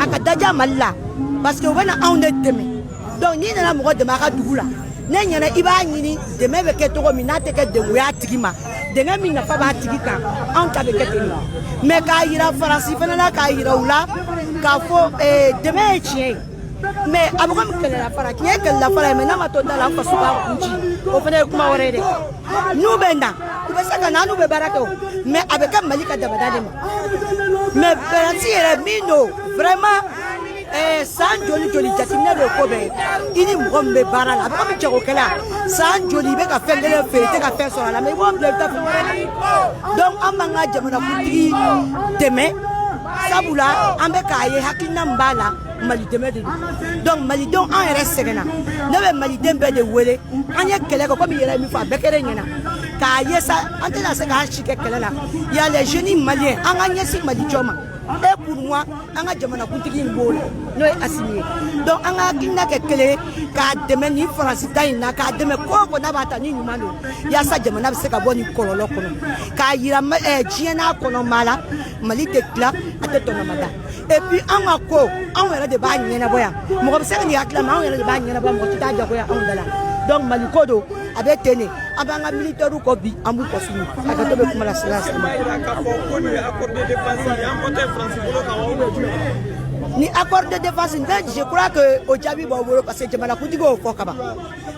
B: a ka daja Mali la parce que u bɛ na anw de dɛmɛ donc n'i nana mɔgɔ dɛmɛ a ka dugu la ne ɲɛna i b'a ɲini dɛmɛ bɛ kɛ cogo min n'a tɛ kɛ deguya tigi ma dɛmɛ min nafa b'a tigi kan anw ta bɛ kɛ ten mais k'a yira Faransi fana la k'a yira u la k'a fɔ dɛmɛ ye tiɲɛ ye mais a bɛ komi kɛlɛla fara tiɲɛ ye kɛlɛla fara ye mais n'a ma to da la an faso b'a kun ci o fana ye kuma wɛrɛ ye dɛ n'u bɛ na u bɛ se ka na n'u bɛ baara kɛ o mais a bɛ kɛ Mali ka dabada de ma mais Faransi yɛrɛ min don vraiment san joli joli jateminɛ bɛ ko bɛɛ i ni mɔgɔ min bɛ baara la a bɛ komi jagokɛla san joli i bɛ ka fɛn kelen feere i tɛ ka fɛn sɔrɔ a la mais i b'o bila i bɛ taa fɛn wɛrɛ donc an b'an ka jamanakuntigi dɛmɛ sabula an bɛ k'a ye hakilina min b'a la Mali dɛmɛ de don donc malidenw an yɛrɛ sɛgɛnna ne bɛ maliden bɛɛ de wele an ye kɛlɛ kɛ komi i yɛrɛ ye min fɔ a bɛɛ kɛra ɲɛna k'a ye sa an tɛna se k'an si kɛ kɛlɛ la il y a les jeunes maliens an ka ɲɛsin Mali jɔ ma et pour moi an ka jamanakuntigi in b'o la n'o ye Asimi ye donc an ka hakilina kɛ kelen ye k'a dɛmɛ nin Faransi ta in na k'a dɛmɛ ko o ko n'a b'a ta ni ɲuman don yaasa jamana bɛ se ka bɔ nin kɔlɔlɔ kɔnɔ k'a yira diɲɛ n'a kɔnɔ maa la Mali tɛ tila a tɛ tɔnɔma da et puis an ka ko anw yɛrɛ de b'a ɲɛnabɔ yan mɔgɔ bɛ se ka nin hakilila ma anw yɛrɛ de b'a ɲɛnabɔ mɔgɔ tɛ taa jagoya anw da la donc Mali ko don a bɛ ten de an b'an ka militaires kɔ bi an b'u kɔsumi a ka to bɛ kuma la silence ni accord de défense je crois que o jaabi b'aw bolo parce que jamanakuntigi y'o fɔ kaban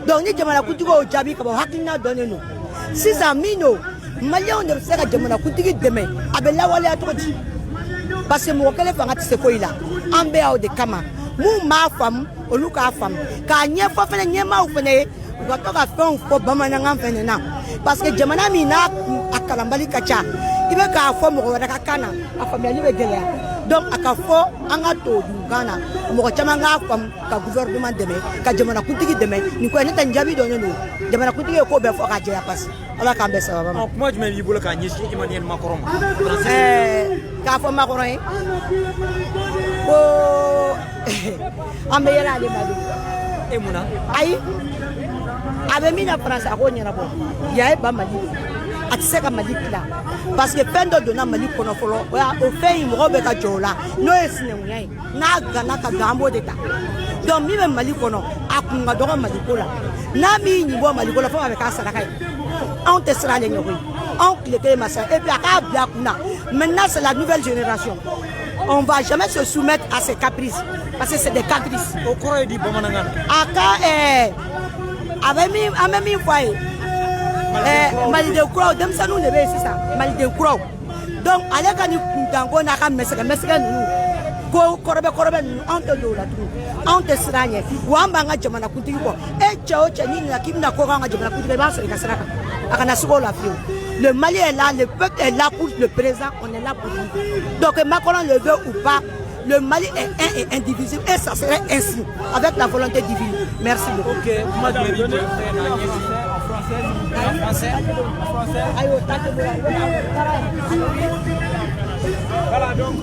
B: donc ni jamanakuntigi y'o jaabi kaban hakilina dɔnnen don sisan min don maliyɛnw de bɛ se ka jamanakuntigi dɛmɛ a bɛ lawaleya cogo di parce que mɔgɔ kelen fanga tɛ se foyi la an bɛ y'aw de kama mun m'a faamu olu k'a faamu k'a ɲɛfɔ fana ɲɛmaaw fana ye u ka to ka fɛnw fɔ bamanankan fana na parce que jamana min n'a a kalanbali ka ca i bɛ k'a fɔ mɔgɔ wɛrɛ ka kan na a faamuyali bɛ gɛlɛya donc a ka fɔ an ka tubabukan na mɔgɔ caman k'a faamu ka gouvernement dɛmɛ ka jamanakuntigi dɛmɛ nin ko ye ne tɛ nin jaabi dɔnnen don jamanakuntigi ye ko bɛɛ fɔ k'a jɛya pasi ala k'an bɛɛ sababa ma.
J: kuma jumɛn b'i bolo k'a ɲɛsin Emmanuel Macron ma.
B: k'a fɔ Macron ye ko an bɛ yɛlɛ ale ma don.
J: e mun na.
B: ayi a bɛ min na Faransi a k'o ɲɛnabɔ yan ye ba Mali de a tɛ se ka Mali tila parce que fɛn dɔ donna Mali kɔnɔ fɔlɔ o fɛn in mɔgɔw bɛ ka jɔ o la n'o ye sinankunya ye n'a gana ka don an b'o de ta donc min bɛ Mali kɔnɔ a kun ka dɔgɔ Mali ko la n'a min ɲi bɔ Mali ko la fo a bɛ k'a saraka ye anw tɛ siran ale ɲɛ koyi anw tile kelen ma sa et puis a k'a bila a kun na maintenant c'est la nouvelle génération on va jamais se soumettre à ces caprices parce que c'est des caprices.
J: o kɔrɔ ye di bamanankan na.
B: a ka an bɛ min fɔ a ye maliden kuraw denmisɛnninw de bɛ yen sisan maliden kuraw donc ale ka nin kuntanko n'a ka mɛsɛgɛ ninnu ko kɔrɔbɛ ninnu anw tɛ don o la tugun anw tɛ siran ɲɛ wa an b'an ka jamanakuntigi kɔ e cɛ o cɛ n'i nana k'i bɛna ko k'an ka jamanakuntigi i b'a sɔrɔ i ka sira kan a kana siga o la fiyewu le Mali est là le peuple est là pour le président on est là pour lui donc Macron le veut ou pas le Mali est un et indivisible et ça serait ainsi avec la volonté divine. Merci beaucoup.
J: Ok, moi je vais dire en français. En français. Voilà donc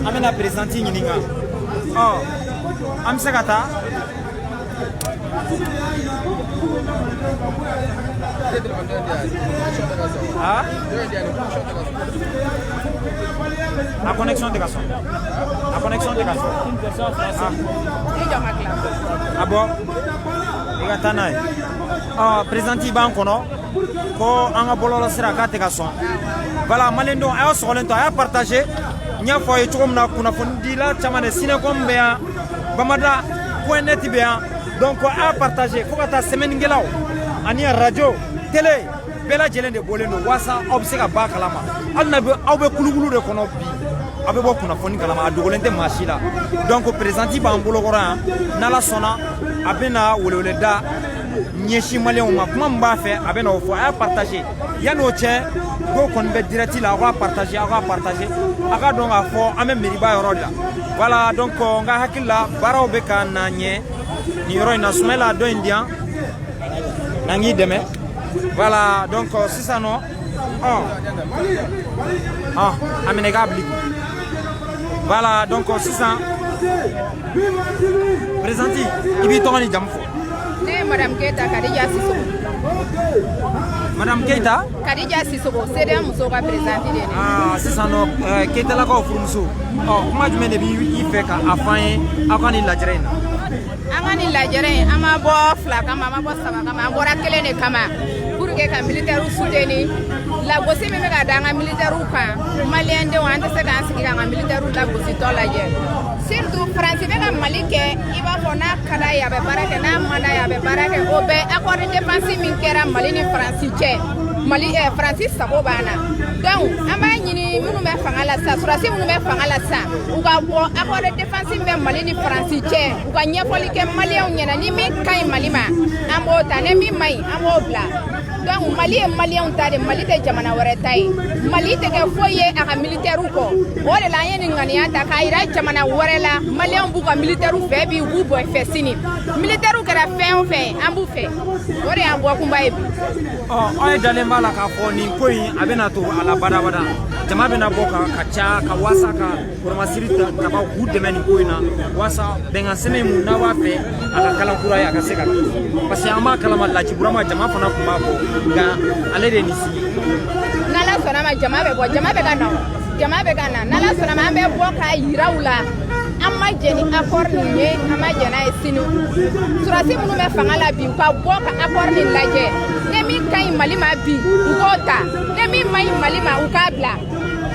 J: an bɛna présidenti ɲininka an bɛ se ka taa a connexion tɛ ka sɔn a bɔ i ka taa n'a ye présidenti b'an kɔnɔ ko an ka bɔlɔlɔ sira k'a tɛ ka sɔn voilà maliyɛndenw a y'a sɔgɔlen to a y'a partagé n y'a fɔ a ye cogo min na kunnafonidila caman de Sinecom bɛ yan Bamada .net bɛ yan donc a y'a partagé fo ka taa sɛbɛnnikɛlaw ani radio télé bɛɛ lajɛlen de bɔlen don waasa aw bɛ se ka bɔ a kalama hali aw bɛ kulukulu de kɔnɔ bi aw bɛ bɔ kunnafoni kalama a dogolen tɛ maa si la donc présidenti b'an bolokɔrɔ yan n'ala sɔnna a bɛna weleweleda ɲɛsin maliyɛnw ma kuma min b'a fɛ a bɛna o fɔ a y'a partagé yan'o cɛ dɔw kɔni bɛ direct la aw k'a partagé a ka dɔn k'a fɔ an bɛ mairie ba yɔrɔ de la voilà donc n ka hakili la baaraw bɛ ka na ɲɛ ni yɔrɔ in na Soumaïla dɔ in diyan n'an k'i dɛmɛ voilà donc sisan nɔ a minɛ k'a bili voilà donc sisan présidente i b'i tɔgɔ ni jamu fɔ.
A: Ne ye Madame Keita Kadija Sissoco.
J: Madame Keita?
A: Kadija Sissoco, CDA muso ka présidente de ye.
J: Sisan nɔ Keitalakaw furumuso kuma jumɛn de b'i fɛ ka a fɔ an ye aw ka nin lajɛrɛ in na?
A: An ka nin lajɛrɛ in an ma bɔ 2 kama an ma bɔ 3 kama an bɔra 1 de kama pour que ka militaire soutenir lagosi min bɛ ka da an ka militaire kan maliyɛn denw an tɛ se k'an sigi k'an ka militaire lagositɔ lajɛ surtout Faransi bɛ ka Mali kɛ i b'a fɔ n'a ka d'a ye a bɛ baara kɛ n'a man d'a ye a bɛ baara kɛ o bɛɛ accord de défense min kɛra Mali ni Faransi cɛ Mali Faransi sago b'an na donc an b'a ɲini minnu bɛ fanga la sisan surasi minnu bɛ fanga la sisan u ka bɔ accord de défense min bɛ Mali ni Faransi cɛ u ka ɲɛfɔli kɛ maliyɛnw ɲɛna ni min ka ɲi Mali ma an b'o ta ni min man ɲi an b'o bila donc Mali ye maliyɛnw ta de Mali tɛ jamana wɛrɛ ta ye Mali tɛ kɛ foyi ye a ka militaire kɔ o de la an ye nin ŋaniya ta k'a yira jamana wɛrɛ la maliyɛnw b'u ka militaire fɛ bi u b'u bɔ fɛ sini militaire kɛra fɛn o fɛn an b'u fɛ o de y'an bɔ kunba ye bi.
J: Aw ye dalen b'a la k'a fɔ nin ko in a bɛna to a la badabada jama bɛna bɔ ka ca ka waasa ka kɔrɔmasiri tabaw k'u dɛmɛ nin ko in na waasa bɛnkan sɛbɛn mun n'a b'a fɛ a ka kalan kura ye a ka se ka kɛ parce que an b'a kalama Laji Burama jama fana tun b'a fɔ nka ale de nin si ye.
A: N'Ala sɔnna ma jama bɛ bɔ jama bɛ ka na jama bɛ ka na n'Ala sɔnna ma an bɛ bɔ k'a yira u la an ma jɛ ni accord nin ye an ma jɛ n'a ye sini surasi minnu bɛ fanga la bi u ka bɔ ka accord nin lajɛ ne min ka ɲi Mali ma bi u k'o ta ne min ma ɲi Mali ma u k'a bila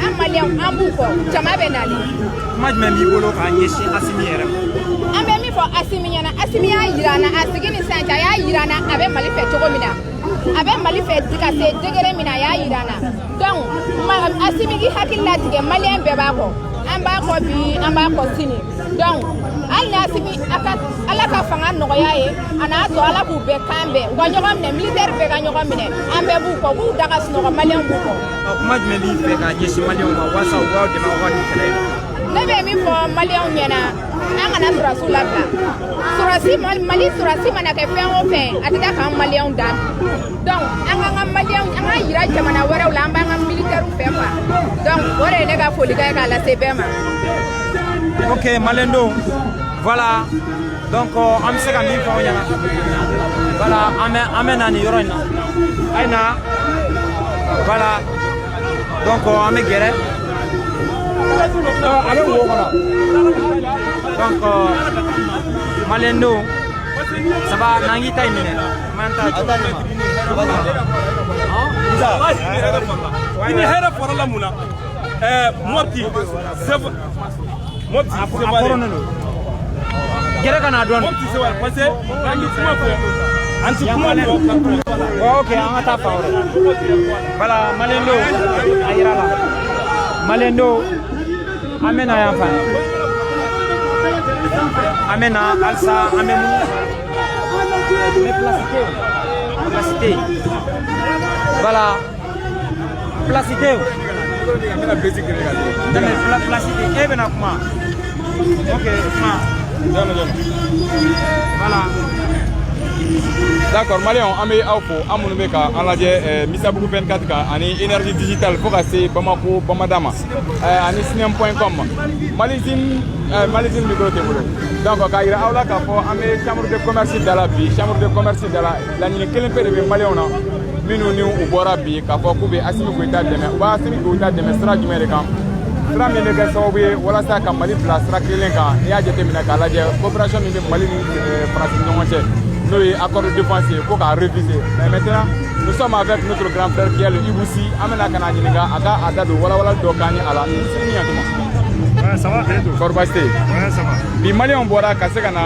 A: an maliyɛnw an b'u kɔ jama bɛ nali.
J: Kuma jumɛn b'i bolo k'a ɲɛsin Asimi yɛrɛ ma?
A: An bɛ min fɔ Asimi ɲɛna Asimi y'a yira an na a sigi ni sisan cɛ a y'a yira an na a bɛ Mali fɛ cogo min na a bɛ Mali fɛ ka se degré min na a y'a yira an na donc Asimi k'i hakili latigɛ maliyɛn bɛɛ b'a kɔ an b'a kɔ bi an b'a kɔ sini donc hali ni Asimi Ala ka fanga nɔgɔya ye a n'a tɔ Ala k'u bɛɛ kan bɛɛ u ka ɲɔgɔn minɛ militaire bɛɛ ka ɲɔgɔn minɛ an bɛɛ b'u kɔ k'u da ka sunɔgɔ maliyɛnw b'u kɔ.
J: Kuma jumɛn b'i fɛ ka ɲɛsin maliyɛnw ma walasa u k'aw dɛmɛ aw ka nin kɛlɛ in na?
A: Ne bɛ min fɔ maliyɛnw ɲɛna an kana surasiw labila Mali surasi mana kɛ fɛn o fɛn a tɛ taa k'an maliyɛnw dan donc an k'an ka maliyɛnw an ka yira jamana wɛrɛw la an b'an ka militaire fɛ quoi donc o de ye ne ka folikan ye k'a lase bɛɛ ma.
J: Ok maliyɛndenw voilà donc an bɛ se ka min fɔ aw ɲɛna voilà an bɛ na nin yɔrɔ in na a ye na voilà donc an bɛ gɛrɛ a bɛ wo kɔnɔ donc maliyɛndenw saba n'an k'i ta in minɛ m'an ta
D: i ni hɛrɛ farala mun na Mopti
J: a kɔrɔnen don gɛrɛ ka na dɔɔnin
D: parce que an ye kuma fɔ an ti kuma fɔ
J: ok an ka taa fan wɛrɛ voilà maliyɛndenw a yira la maliyɛndenw an bɛ na yan fan an bɛ na halisa an bɛ mun mais place tɛ yen voilà place tɛ yen place tɛ yen e bɛna kuma ok kuma voilà
D: d'accord maliyɛnw an bɛ aw fo an minnu bɛ ka an lajɛ Misabugu 24 kan ani énergie digitale fo ka se Bamako Bamada ma ani sinem.com Malizine micro tɛ bolo donc k'a yira aw la k'a fɔ an bɛ chambre de commerce da la bi chambre de commerce da la laɲini kelen pe de bɛ maliyɛnw na minnu ni u bɔra bi k'a fɔ k'u bɛ Asimi Goyita dɛmɛ u b'a Asimi Goyita dɛmɛ sira jumɛn de kan sira min bɛ kɛ sababu ye walasa ka Mali bila sira kelen kan n'i y'a jateminɛ k'a lajɛ coopération min bɛ Mali ni Faransi ni ɲɔgɔn cɛ n'o ye accord de défense ye ko k'a réviser mais maintenant nous sommes avec notre grand frère qui est le Ibousi an bɛna ka na ɲininka a ka a da don walawalali dɔ k'an ye a la ni sini ɲantuma.
K: Ça va,
D: kɔri baasi tɛ yen.
K: Ça va.
D: bi maliyɛnw bɔra ka se ka na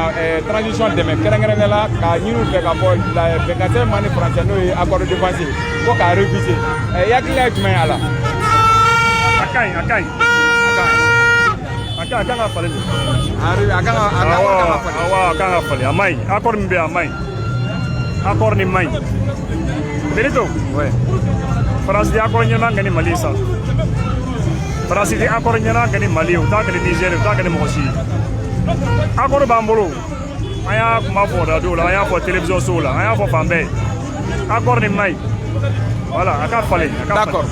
D: transition dɛmɛ kɛrɛnkɛrɛnnen la ka ɲini u fɛ k'a fɔ bɛnkansɛ ma ni Faransɛ n'o ye accord de défense ye ko k'a réviser i hakilina ye jumɛn ye a la.
K: A ka ɲi a ka ɲi. A kan ka falen de.
D: A kan ka falen.
K: Awɔ a kan ka falen a ma ɲi accord min bɛ yen a ma ɲi accord nin ma ɲi. Benito. Ouais. Faransi tɛ accord ɲɛnama kɛ ni Mali ye sa. Faransi tɛ accord ɲɛnama kɛ ni Mali ye u t'a kɛ ni Niger u t'a kɛ ni mɔgɔ si ye. Accord b'an bolo an y'a kuma fɔ radio la an y'a fɔ télévision sow la an y'a fɔ fan bɛɛ accord nin man ɲi voilà a ka falen
D: d'accord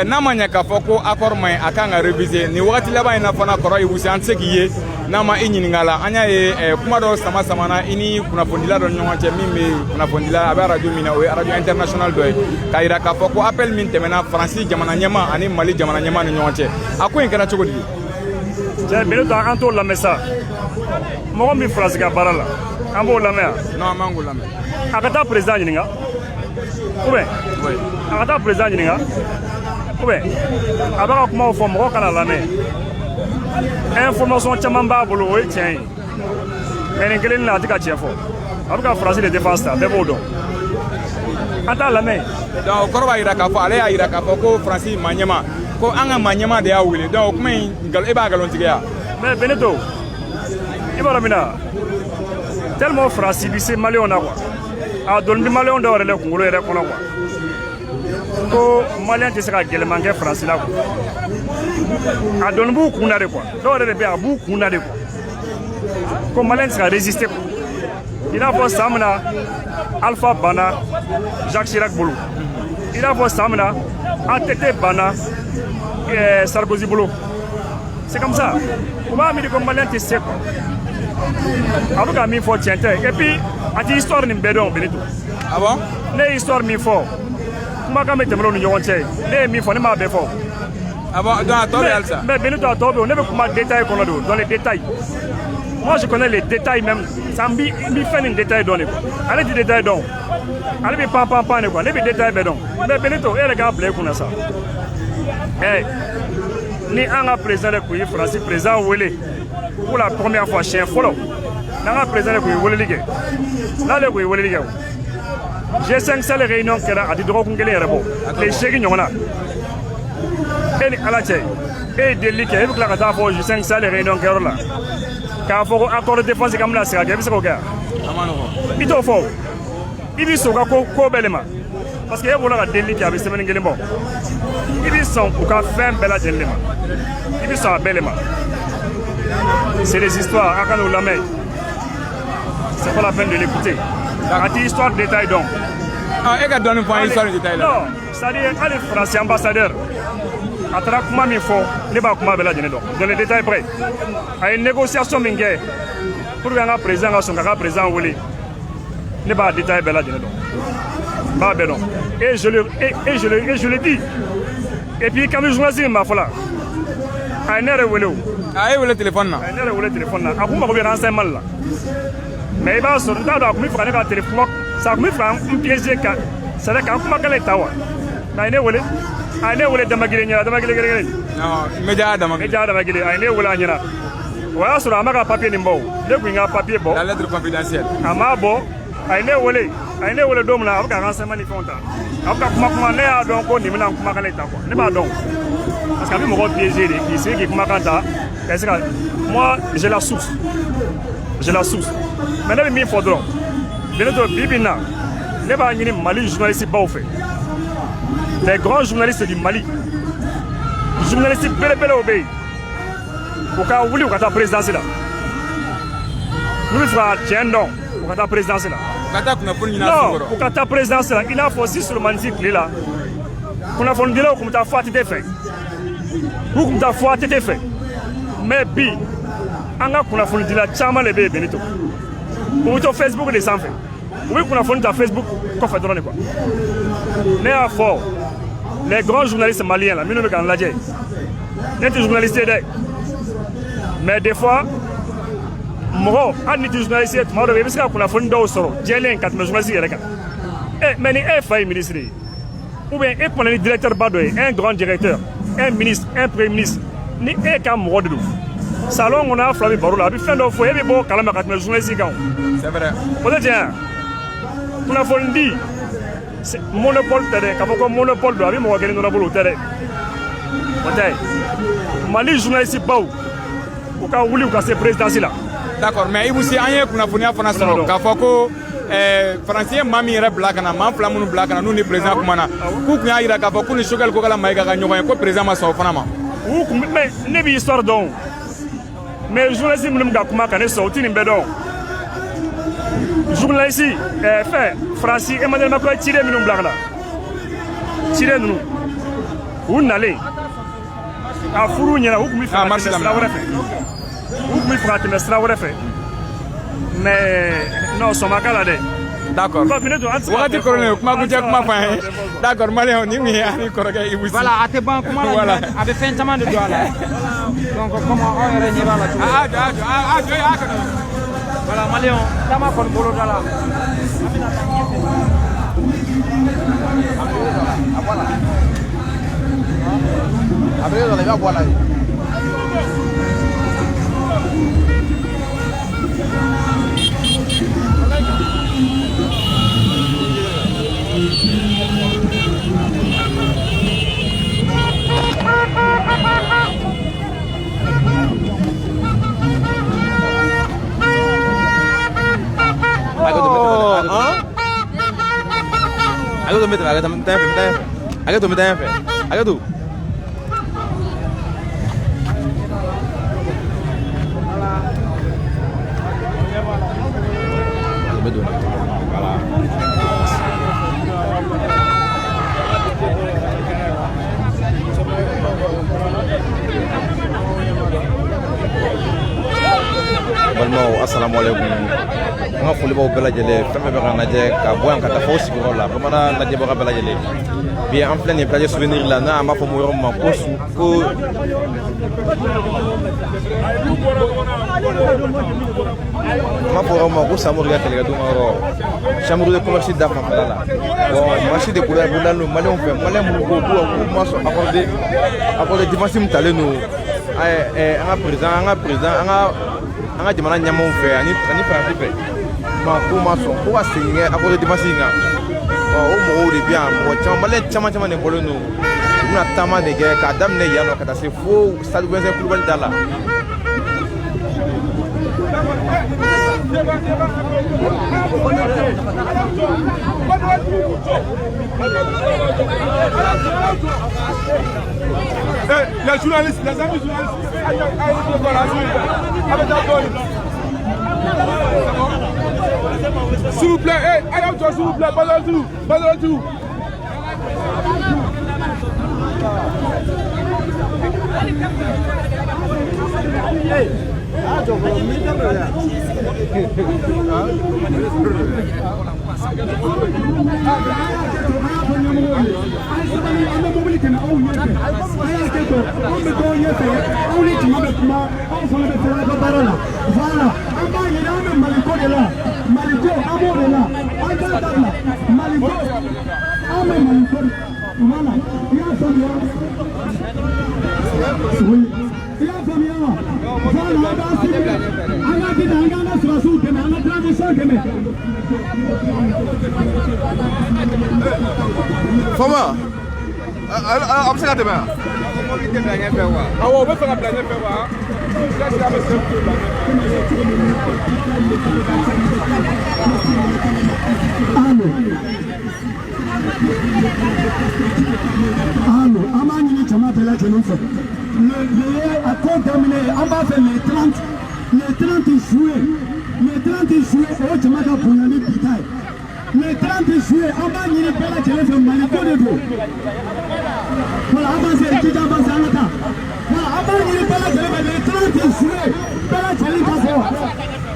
D: n'a ma ɲɛ k'a fɔ ko accord man ɲi a kan ka réviser nin wagati laban in na fana kɔrɔ Ibou Sy an tɛ se k'i ye n'a ma i ɲininka la an y'a ye kuma dɔ sama-samana i ni kunnafonidila dɔ ni ɲɔgɔn cɛ min bɛ kunnafonidila a bɛ radio min na o ye radio international dɔ ye k'a jira k'a fɔ ko appel min tɛmɛna Faransi jamana ɲɛma ani Mali jamana ɲɛma ni ɲɔgɔn cɛ a ko in kɛra cogo di
K: cɛ Benito an t'o lamɛn sa mɔgɔ min Faransi ka baara la an b'o lamɛn yan
D: non an m'an k'o lamɛn
K: a ka taa président ɲininka ou bien a ka taa président ɲininka ou bien a bɛ ka kumaw fɔ mɔgɔ kana lamɛn information caman b'a bolo o ye tiɲɛ ye mais nin kelen na a tɛ ka tiɲɛ fɔ a bɛ ka Faransi de défense ta bɛɛ b'o dɔn an t'a lamɛn
D: donc o kɔrɔ b'a jira k'a fɔ ale y'a jira k'a fɔ ko Faransi maa ɲɛma ko an ka maa ɲɛma de y'a wele donc o kuma in e b'a nkalontigiya
K: mais Benito i b'a dɔn min na tellement Faransi bi se Maliyɛnw na quoi a donni di Maliyɛnw dɔw yɛrɛ le kunkolo yɛrɛ kɔnɔ quoi ko Maliyɛn tɛ se ka gɛlɛman kɛ Faransi la quoi a donni b'u kun na de quoi dɔw yɛrɛ de bɛ yen a b'u kun na de quoi ko Maliyɛn tɛ se ka résister quoi i n'a fɔ san min na Alpha banna Jacques Chirac bolo i n'a fɔ san min na ATT banna Sarkozy bolo c'est comme ça u b'a miiri ko Maliyɛn tɛ se quoi a bɛ ka min fɔ tiɲɛ tɛ et puis a tɛ histoire nin bɛɛ dɔn Benito
D: ah bon
K: ne ye histoire min fɔ kumakan bɛ tɛmɛ o ni ɲɔgɔn cɛ ne ye min fɔ ne m'a bɛɛ fɔ
D: ah bon donc a tɔ bɛ halisa
K: mais Benito a tɔ bɛ yen ne bɛ kuma détail kɔnɔ de dans les détails moi je connais les détails même ça n bi fɛn nin détail dɔn de quoi ale tɛ détail dɔn ale bɛ pan pan pan de quoi ne bɛ détail bɛɛ dɔn mais Benito e yɛrɛ k'a bila i kunna sa ni an ka président de tun ye Faransi président wele pour la première fois siɲɛ fɔlɔ n'an ka président de tun ye weleli kɛ n'ale tun ye weleli kɛ G5 sale réunion kɛra a tɛ dɔgɔkun kelen yɛrɛ bɔ tile 8 ɲɔgɔn na e ni ala cɛ e ye delili kɛ e bɛ tila ka taa fɔ G5 sale réunion kɛyɔrɔ la k'a fɔ ko accord de défense kan bɛna sigi a kɛ i bɛ se k'o kɛ yan i t'o fɔ i b'i sɔn u ka ko bɛɛ le ma parce que e bɔra ka delili kɛ a bɛ semaine kelen bɔ i b'i sɔn u ka fɛn bɛɛ lajɛlen le ma i b'i sɔn a bɛɛ le ma c'est des histoires a ka n'u lamɛn c'est pas la peine de l'écouter a tɛ histoire détail dɔn
D: e ka dɔɔni fɔ an ye histoire détail la
K: non c'est-à-dire hali Faransi ambassadeur a taara kuma min fɔ ne b'a kuma bɛɛ lajɛlen dɔn dans les détails près a ye négociation min kɛ pour que an ka président ka sɔn k'a ka président wele ne b'a détail bɛɛ lajɛlen dɔn n b'a bɛɛ dɔn et je le dis et puis quand journaliste min b'a fɔ la a ye ne yɛrɛ wele o
D: a ye wele téléphone na
K: a ye ne yɛrɛ wele téléphone na a kun mago bɛ renseignement la mais i b'a sɔrɔ n t'a dɔn a kun bɛ fɛ ka ne ka téléphone ça kun bɛ fɛ ka n piéger ka c'est à dire k'an kumakan ta wa mais a ye ne wele a ye ne wele dama kelen ɲɛna dama kelen
D: média dama
K: kelen a ye ne wele a ɲɛna o y'a sɔrɔ a ma ka papier nin bɔ o ne kun ka papier bɔ
D: la lettre confidentielle
K: a m'a bɔ a ye ne wele don min na a bɛ ka renseignement ni fɛnw ta a bɛ ka kuma ne y'a dɔn ko nin bɛna kumakan ta quoi ne b'a dɔn parce que a bɛ mɔgɔ piéger de k'i sigi k'i kumakan ta ka se ka moi j'ai la source mais ne bɛ min fɔ dɔrɔn Benito bi bi in na ne b'a ɲini Mali journaliste baw fɛ les grands journalistes du Mali journalistes belebelew bɛ yen u ka wuli u ka taa présidence la n'u bɛ fɛ ka tiɲɛ dɔn u ka taa présidence la non u ka taa présidence la i n'a fɔ si Solomani si tile la kunnafonidilaw tun bɛ taa fɔ ATT fɛ u tun bɛ taa fɔ ATT fɛ mais bi an ka kunnafonidila caman de bɛ yen Benito u bɛ to Facebook de sanfɛ u bɛ kunnafoni ta Facebook kɔfɛ dɔrɔn de quoi ne y'a fɔ les grands journalistes maliens la minnu bɛ k'an lajɛ ne tɛ journaliste ye dɛ mais des fois mɔgɔ hali ni tɛ journaliste ye tuma dɔw i bɛ se ka kunnafoni dɔw sɔrɔ jɛlen ka tɛmɛ journaliste yɛrɛ kan mais ni e fa ye ministre ye ou bien e kumana ni directeur ba dɔ ye un grand directeur un ministre un premier ministre ni e ka mɔgɔ de don salon kɔnɔ a fila bɛ baro la a bɛ fɛn dɔw fɔ e bɛ bɔ kalama ka tɛmɛ journaliste kan
D: c'est vrai
K: o tɛ tiɲɛ kunnafoni di monopole tɛ dɛ k'a fɔ ko monopole don a bɛ mɔgɔ kelen dɔrɔn bolo o tɛ dɛ o tɛ Mali journaliste baw u ka wuli u ka se présidence la
D: d'accord mais Ibou Sy an ye kunnafoniya fana sɔrɔ k'a fɔ ko Faransi ye maa min yɛrɛ bila ka na maa fila minnu bila ka na n'u ni président kumana k'u tun y'a jira k'a fɔ k'u ni Choguel Kokala Mayiga ka ɲɔgɔn ye ko président ma sɔn o fana ma
K: mais ne bɛ histoire dɔn mais journaliste minnu bɛ ka kuma ka ne sɔn u tɛ nin bɛɛ dɔn journaliste fait Francis Emmanuel Macron tiré minnu bila kana tiré ninnu u nalen a furu ɲɛna u tun bɛ fɛ ka tɛmɛ sira wɛrɛ fɛ u tun bɛ fɛ ka tɛmɛ sira wɛrɛ fɛ mais non sɔn ma k'a la dɛ.
D: D'accord. Wagati kɔrɔlen kuma kuncɛ kuma fɔ an ye. D'accord malien ni min ye ani kɔrɔkɛ Ibou Sy.
J: Voilà a tɛ ban kuma la a bɛ fɛn caman de don a la donc comme aw yɛrɛ ɲɛ b'a la cogo min. Voilà malien caman kɔni bolo da la.
C: A bɛ yɔrɔ la i b'a bɔ a la.
D: Agatu.
N: Balimaw assalamualaikum an ka foli b'aw bɛɛ lajɛlen fɛn fɛn bɛ ka lajɛ ka bɔ yan ka taa fɔ o sigiyɔrɔ la bamanan lajɛbaga bɛɛ lajɛlen bi an filɛ nin plage souvenir la n'an b'a fɔ mo yɔrɔ min ma ko ma fɔ yɔrɔ ma ko Samori ka kɛlɛkɛdenw ka yɔrɔ chambre de commerce da fanfɛla la bon marché de couleur bɛ dalenw maliyɛnw fɛ maliyɛn minnu ko k'u ma sɔn accordé défense min talen don an ka président an ka jamana ɲɛmaaw fɛ ani faransi fɛ k'u ma sɔn ko ka segin kɛ accordé défense in kan o mɔgɔw de bɛ yan mɔgɔ caman maliyɛn caman de bɔlen don u bɛna taama de kɛ k'a daminɛ yan nɔ ka taa se fo stade Vincent Kulibali da la.
D: Les journalistes, les amis journalistes, s'il vous plaît, allez s'il vous plaît, pas de tout.
C: Fama, a bɛ se ka tɛmɛ yan.
D: Awɔ, o bɛ fɛ ka bila ɲɛfɛ wa?
O: Allo, an b'a ɲini jama bɛɛ lajɛlen fɛ. A ko daminɛ an b'a fɛ le 30 juillet o jama ka bonya ni bi ta ye. Le 30 juillet an b'a ɲini bɛɛ lajɛlen fɛ Mali ko de don. Voilà, avancez, jija avancez an ka taa. Voilà, an b'a ɲini bɛɛ lajɛlen fɛ le 30 juillet bɛɛ lajɛlen ka fɔ.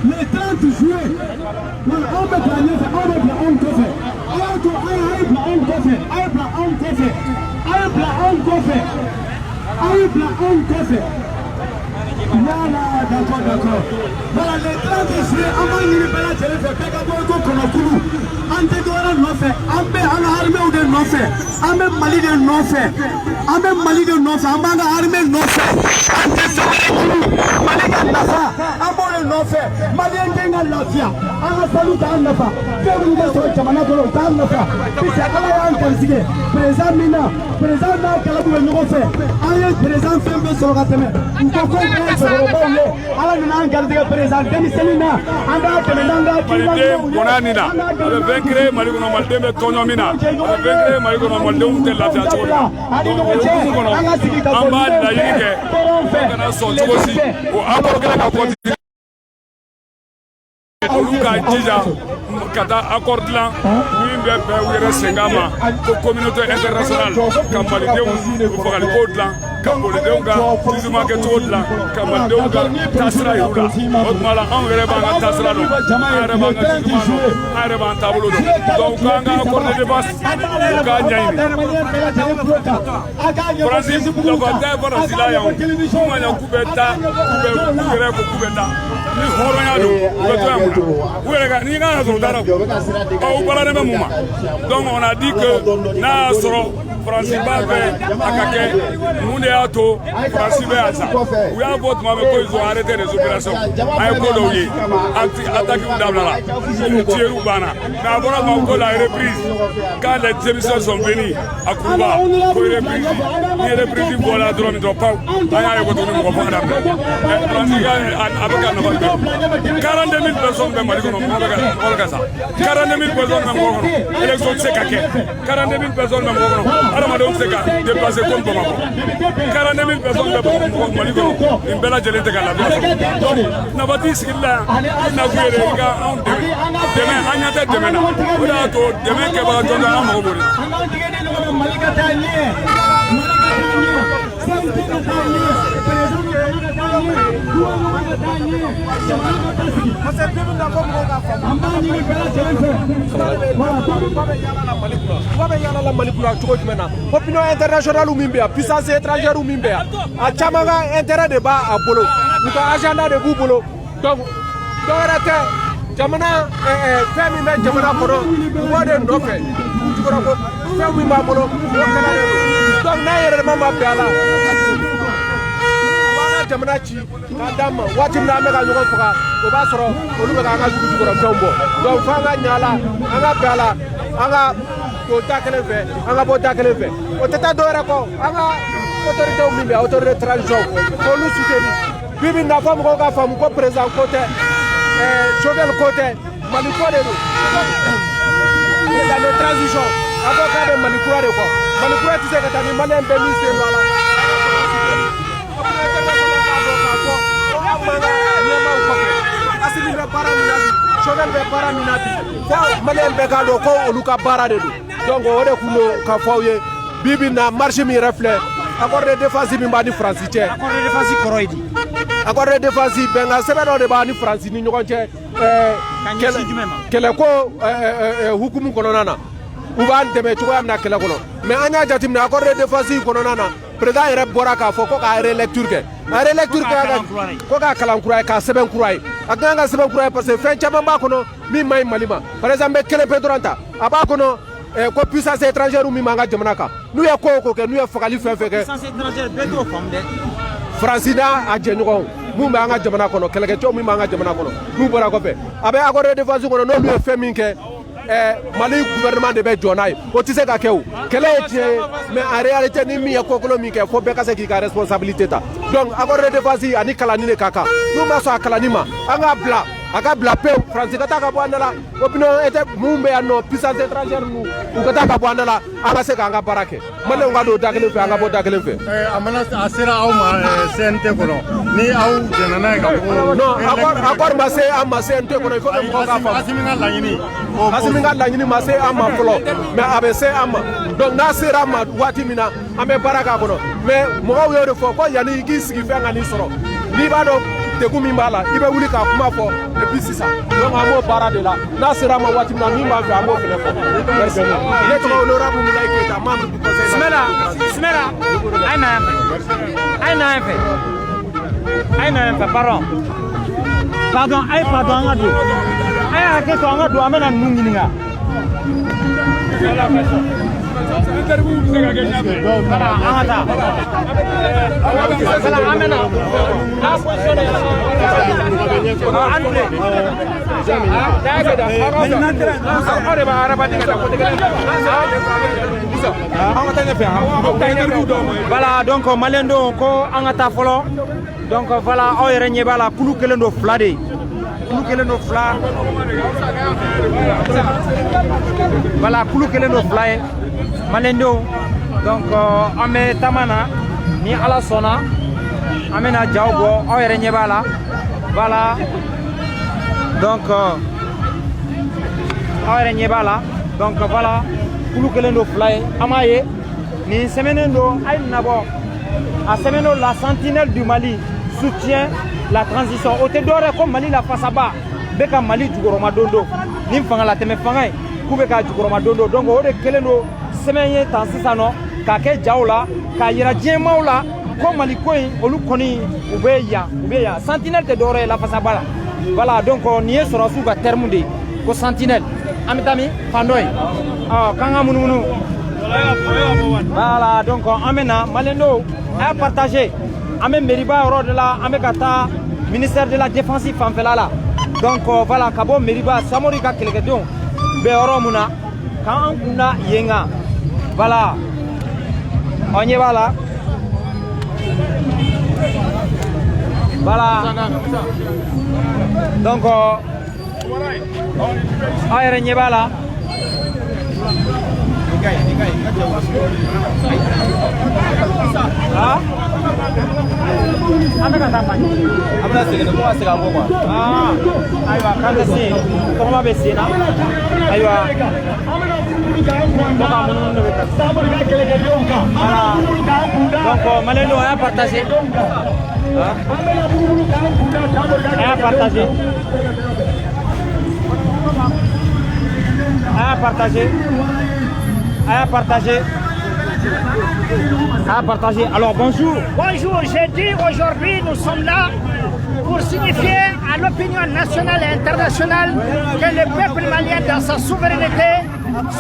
O: Le 30 juillet voilà, an bɛ bila ɲɛfɛ aw bɛ bila anw kɔfɛ. A y'a to a ye bila anw kɔfɛ, a ye bila anw kɔfɛ, a ye bila anw kɔfɛ, a ye bila anw kɔfɛ. Voilà, d'accord. Voilà, le 30 juillet an b'a ɲini bɛɛ lajɛlen fɛ bɛɛ ka bɔ ko kɔnɔkulu. An tɛ dɔwɛrɛ nɔfɛ, an bɛ an ka armée de nɔfɛ, an bɛ Mali de nɔfɛ, an b'an ka armée nɔfɛ. An tɛ sɛbɛnni Mali ka nafa, an b'o de nɔfɛ. Maliyɛn den ka lafiya, an ka sanu t'an nafa, fɛn minnu bɛ sɔrɔ jamana kɔnɔ o t'an nafa. Puisque Ala y'an garisɛgɛ, président n'a kalabu bɛ ɲɔgɔn fɛ. An ye président fɛn bɛɛ sɔrɔ ka tɛmɛ. U ko k'o ye cɛkɔrɔbaw ye, Ala nana an garisɛgɛ président denmisɛnnin na, an b'a dɛmɛ n'an ka hakilinaw ye.
K: A bɛ fɛn créé Mali kɔnɔ Malidenw bɛ tɔɲɔ min na, a bɛ fɛn créé Mali kɔnɔ Malidenw tɛ lafiya cogo min na. Donc o hukumu kɔnɔ an b'a laɲini kɛ o kana sɔn cogo si o accord kɛlen ka continuer olu k'a jija
P: ka taa accord dilan min bɛ bɛn u yɛrɛ senkan ma ko communauté internationale ka malidenw fagalikow dilan ka bolidenw ka jugement kɛcogo dilan ka malidenw ka taasira yiru la o tuma la anw yɛrɛ b'an ka taasira dɔn an yɛrɛ b'an ka jugement dɔn an yɛrɛ b'an taabolo dɔn donc k'an ka accord de défense u k'a ɲɛɲini faransi lakɔli tɛ faransi la yan o ma ɲɛ k'u bɛ taa k'u yɛrɛ ko k'u bɛ taa ni hɔrɔnya don u bɛ to yan mun na u yɛrɛ ka n'i kan ka sɔrɔ u taara u balannen bɛ mun ma donc on a dit que n'a y'a sɔrɔ faransi b'a fɛ a ka kɛ mun de y'a to faransi bɛ yan sa u y'a fɔ tuma min ko ils ont arrêté les opérations an ye ko dɔw ye attaques dabilala tiyeru banna mais a fɔra ma ko la reprise quand les émissions sont venues à Cuba ko reprise ni reprise bɔra dɔrɔn min dɔrɔn paw an y'a ye ko tuguni mɔgɔ fanga daminɛ faransi a bɛ ka nafa bɛɛ 42 000 personnes bɛ Mali kɔnɔ mɔgɔ bɛ ka sa 42 000 personnes bɛ mɔgɔ kɔnɔ élection tɛ se ka kɛ 42 000 personnes bɛ mɔgɔ kɔnɔ adamadenw tɛ se ka déplacer comme Bamakɔ 42 000 personnes bɛ Mali kɔnɔ nin bɛɛ lajɛlen tɛ ka lafiya sɔrɔ donc nafa t'i sigili la yan i nakun ye de i ka anw dɛmɛ an ɲɛ tɛ dɛmɛ na o de y'a to dɛmɛ kɛbaga jɔnjɔn an mago b'o de la.
Q: Opinion internationale min bɛ yan puissance étrangère min bɛ yan a caman ka intérêt de b'a bolo u ka agenda de b'u bolo donc dɔwɛrɛ tɛ jamana fɛn min bɛ jamana kɔnɔ u b'o de nɔfɛ u jukɔrɔ ko fɛn min b'a bolo o kɛra de don donc n'a yɛrɛma ma bɛn a la jamana ci k'a d'a ma waati min na an bɛ ka ɲɔgɔn faga o b'a sɔrɔ olu bɛ k'an ka jugujugɔrɔfɛnw bɔ donc f'an ka ɲa a la an ka bɛn a la an ka to da kelen fɛ an ka bɔ da kelen fɛ o tɛ taa dɔwɛrɛ kɔ an ka autorités min bɛ autorité de transition k'olu soutenir bi bi na fɔ mɔgɔw k'a faamu ko président ko tɛ Jovenel ko tɛ Mali ko de don président de transition a ko k'a bɛ Mali kura de kɔ Mali kura tɛ se ka taa ni maliyɛn bɛɛ min sen don a la ɲɛmaaw kɔfɛ Asimi bɛ baara min na bi Jovenel bɛ baara min na bi fo maliyɛn bɛɛ k'a dɔn ko olu ka baara de don donc o de tun don ka fɔ aw ye bi bi na marche min yɛrɛ filɛ accord de défense min b'a ni Faransi cɛ accord de défense kɔrɔ ye di accord de défense bɛnkan sɛbɛn dɔ de b'a ni Faransi ni ɲɔgɔn cɛ kɛlɛko hukumu kɔnɔna na u b'an dɛmɛ cogoya min na kɛlɛ kɔnɔ mais an y'a jateminɛ accord de défense kɔnɔna na président yɛrɛ bɔra k'a fɔ ko k'a relecture kɛ a relecture kɛ ko k'a kalan kura ye k'a sɛbɛn kura ye a kan ka sɛbɛn kura ye parce que fɛn caman b'a kɔnɔ min man ɲi Mali ma par exemple n bɛ kelen pe dɔrɔn ta a b'a kɔnɔ ko puissance étrangère min b'an ka jamana kan n'u ye ko o ko kɛ n'u ye fagali fɛn fɛn kɛ puissance étrangère bɛɛ t'o faamu dɛ Faransi n'a a jɛɲɔgɔnw mun bɛ an ka jamana kɔnɔ kɛlɛkɛcɛw min b'an ka jamana kɔnɔ n'u bɔra kɔfɛ a bɛ accord de défense kɔnɔ n'olu ye fɛn min kɛ Mali gouvernement de bɛ jɔ n'a ye o tɛ se ka kɛ o kɛlɛ ye tiɲɛ ye mais en réalité ni min ye kokolo min kɛ fo bɛɛ ka se k'i ka responsabilité ta donc accord de défense ani kalanni de ka kan n'u ma sɔn a kalanni ma an k'a bila a ka bila pewu Faransi ka taa ka bɔ an da la opinion mun bɛ yan nɔ puissance étrangère ninnu u ka taa ka bɔ an da la an ka se k'an ka baara kɛ maliyɛnw ka don da kelen fɛ an ka bɔ da kelen fɛ.
L: a sera aw ma CNT kɔnɔ ni aw jɛnna n'a ye ka fɔ.
Q: non accord ma se an ma CNT kɔnɔ il faut que mɔgɔw k'a faamu. Asimi ka laɲini. Asimi ka laɲini ma se an ma fɔlɔ mais a bɛ se an ma donc n'a sera an ma waati min na an bɛ baara k'a kɔnɔ mais mɔgɔw y'o de fɔ ko yanni i k'i sigi fɛn ka n'i sɔrɔ n'i b'a dɔn degun min b'a la i bɛ wuli k'a kuma fɔ et puis sisan donc an b'o baara de la n'a sera an ma waati min na min b'a fɛ an b'o fɛnɛ fɔ merci ne tɔgɔ honorable Moulaye Keita membre du conseil.
J: Smela ayi na yan fɛ pardon an ka don a ye hakɛ to an ka don an bɛna ninnu ɲininka. Voilà, donc malien do ko an ka taa fɔlɔ donc voilà aw yɛrɛ ɲɛ b'a la kulu kelen do fila de kulu kelen do fila voilà kulu kelen do fila ye malien do donc an bɛ taama na ni ala sɔnna an bɛna jaw bɔ aw yɛrɛ ɲɛ b'a la voilà donc awere nyebala donc voilà kulu kelen do fly amaye ni semaine do ay nabo a semaine la sentinelle du Mali soutient la transition au Tédore comme Mali la Fasaba beka Mali jugoroma dondo ni fanga la teme fanga kube ka jugoroma dondo donc o de keleno semaine tan sisano ka ke jawla ka yira jemaula comme Mali koy olu koni ubeya sentinelle Tédore la Fasaba voilà donc on y est sur un terme de ko sentinelle amitami fandoy kanga munu voilà donc amena maleno a partagé amène Meriba de la amekata ministère de la défense fanfela là donc voilà kabo Meriba samorika kelkedon be oromuna kan kuna yenga voilà on y va là voilà donc aire nyebala ah ameka tamani amna segene ko asega ngoma aywa kanda si ko ma be sina aywa donc maleno a partagé à partager. Alors bonjour.
G: Bonjour, j'ai dit aujourd'hui nous sommes là pour signifier à l'opinion nationale et internationale que le peuple malien dans sa souveraineté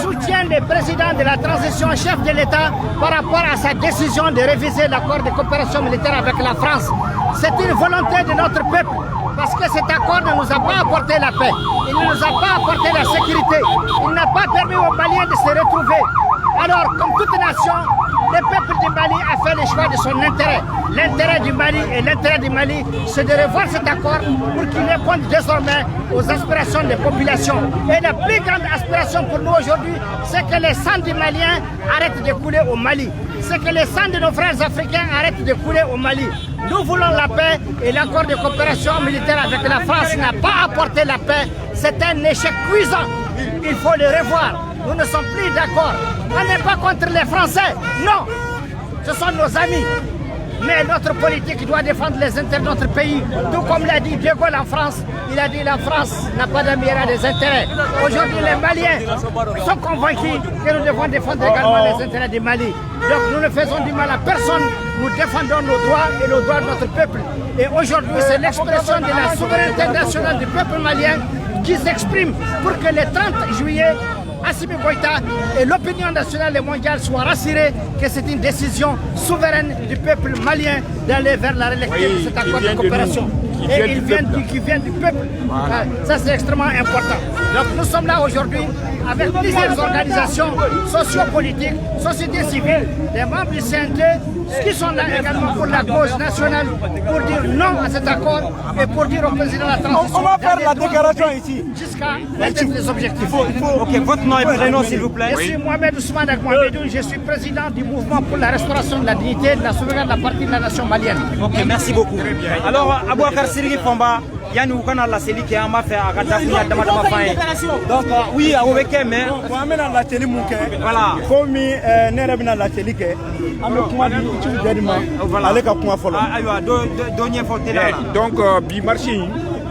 G: soutient le président de la transition, chef de l'État, par rapport à sa décision de réviser l'accord de coopération militaire avec la France. C'est une volonté de notre peuple. Parce que cet accord ne nous a pas apporté la paix, il ne nous a pas apporté la sécurité, il n'a pas permis aux Maliens de se retrouver. Alors, comme toute nation, le peuple du Mali a fait le choix de son intérêt. L'intérêt du Mali et l'intérêt du Mali, c'est de revoir cet accord pour qu'il réponde désormais aux aspirations des populations. Et la plus grande aspiration pour nous aujourd'hui, c'est que les sangs des Maliens arrêtent de couler au Mali. C'est que les sangs de nos frères africains arrêtent de couler au Mali. Nous voulons la paix et l'accord de coopération militaire avec la France n'a pas apporté la paix. C'est un échec cuisant. Il faut le revoir. Nous ne sommes plus d'accord. On n'est pas contre les Français. Non, ce sont nos amis. Mais notre politique doit défendre les intérêts de notre pays. Tout comme l'a dit De Gaulle en France, il a dit la France n'a pas d'amis, elle a des intérêts. Aujourd'hui, les Maliens sont convaincus que nous devons défendre également les intérêts du Mali. Donc nous ne faisons du mal à personne, nous défendons nos droits et le droit de notre peuple. Et aujourd'hui, c'est l'expression de la souveraineté nationale du peuple malien qui s'exprime pour que le 30 juillet, Assimi Goïta et l'opinion nationale et mondiale soient rassurés que c'est une décision souveraine du peuple malien d'aller vers la relecture de cet accord de coopération. Et qui vient du peuple. Voilà. Ça, c'est extrêmement important. Donc, nous sommes là aujourd'hui avec plusieurs organisations sociopolitiques, société civile, des membres du CNT, qui sont là également pour la cause nationale, pour dire non à cet accord et pour dire au président de la transition.
J: On va faire la déclaration ici.
G: Jusqu'à atteindre les objectifs.
J: Ok, votre nom et prénom, s'il vous plaît.
G: Je suis Mohamed Ousmane Agmohamedou, je suis président du mouvement pour la restauration de la dignité de la sauvegarde de la partie de la nation malienne.
J: Ok, merci beaucoup. Alors, Abouakar Sirgi Fomba, Yannou Kana la Seli qui a fait à Gaddafi, Damadama Faye. Donc, oui, à Oveke, mais.
C: On amène la télé mouké.
J: Voilà.
C: Comme Nerebina la télé,
D: donc bimarchi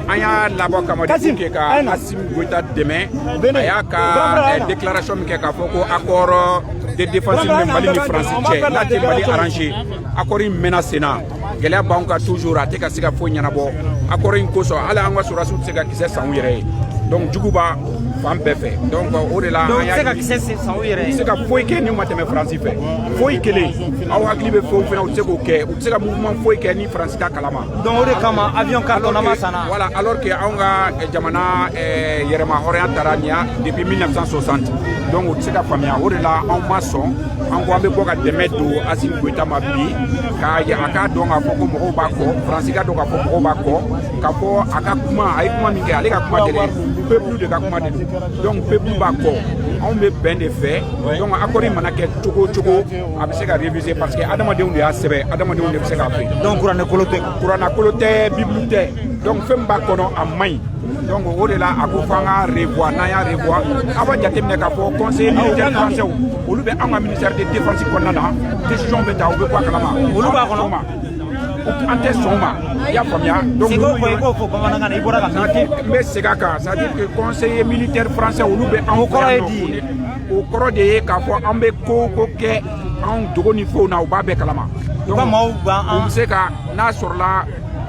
D: anya labo kamadi ke ka Assimi Goïta demain aya ka déclaration ke ka foko accord de défense de Mali ni France la te Mali arrangé accord menacena gele banka toujours ate ka siga fo nyana bo accord koso ala anga sura su sega kise san yere donc juguba fan bɛɛ fɛ donc o de la an y'a ye se ka foyi kɛ ni ma tɛmɛ faransi fɛ foyi kelen aw hakili bɛ fɛnw fana u tɛ se k'o kɛ u tɛ se ka mouvement foyi kɛ ni faransi ta kalama
J: donc o de kama avion cartonnama sanna
D: voilà alors que anw ka jamana yɛrɛma hɔrɔnya taara nin ya depuis 1960 donc o tɛ se ka faamuya o de la anw ma sɔn an ko an bɛ bɔ ka dɛmɛ don Assimi Goïta ma bi a k'a dɔn k'a fɔ ko mɔgɔw b'a kɔ faransi ka dɔn k'a fɔ mɔgɔw b'a kɔ k'a fɔ a ka kuma a ye kuma min kɛ ale ka kuma tɛ dɛ peuple de ka kuma de don donc peuple b'a kɔ anw bɛ bɛn de fɛ donc accord mana kɛ cogo o cogo a bɛ se ka réviser parce que adamadenw de y'a sɛbɛn adamadenw de bɛ se k'a fɛ
J: donc kuranɛ kolo tɛ
D: bible tɛ donc fɛn min b'a kɔnɔ a man ɲi
R: donc o de la a ko fo an ka revoir n'an y'a revoir a b'a jateminɛ k'a fɔ conseiller militaire français olu bɛ an ka ministère de défense kɔnɔna na décision bɛ ta u bɛ bɔ a kalama
J: olu b'a kɔnɔ
R: an tɛ sɔn o ma i y'a faamuya donc
J: i k'o fɔ bamanankan na i bɔra ka min
R: n bɛ segin a kan c'est à dire que conseiller militaire français olu bɛ an fɛ yan nɔ o kɔrɔ de ye k'a fɔ an bɛ ko o ko kɛ an dogo ni fɛnw na u b'a bɛɛ kalama donc u bɛ se ka n'a sɔrɔla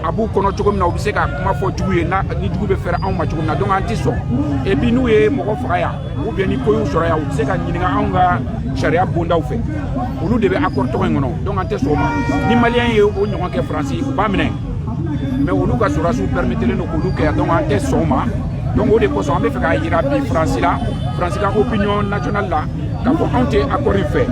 R: a b'u kɔnɔ cogo min na u bɛ se ka kuma fɔ jugu ye ni jugu bɛ fɛrɛ anw ma cogo min na donc an tɛ sɔn et puis n'u ye mɔgɔ faga yan ou bien ni ko y'u sɔrɔ yan u bɛ se ka ɲininka anw ka sariya bondaw fɛ olu de bɛ accord tɔgɔ in kɔnɔ donc an tɛ sɔn o ma ni maliyɛn ye o ɲɔgɔn kɛ faransi u b'a minɛ mais olu ka sɔrɔdasiw permettelen don k'olu kɛ donc an tɛ sɔn o ma donc o de kosɔn an bɛ fɛ k'a yira bi faransi la faransi ka opinion nationale la k'a fɔ anw tɛ accord in fɛ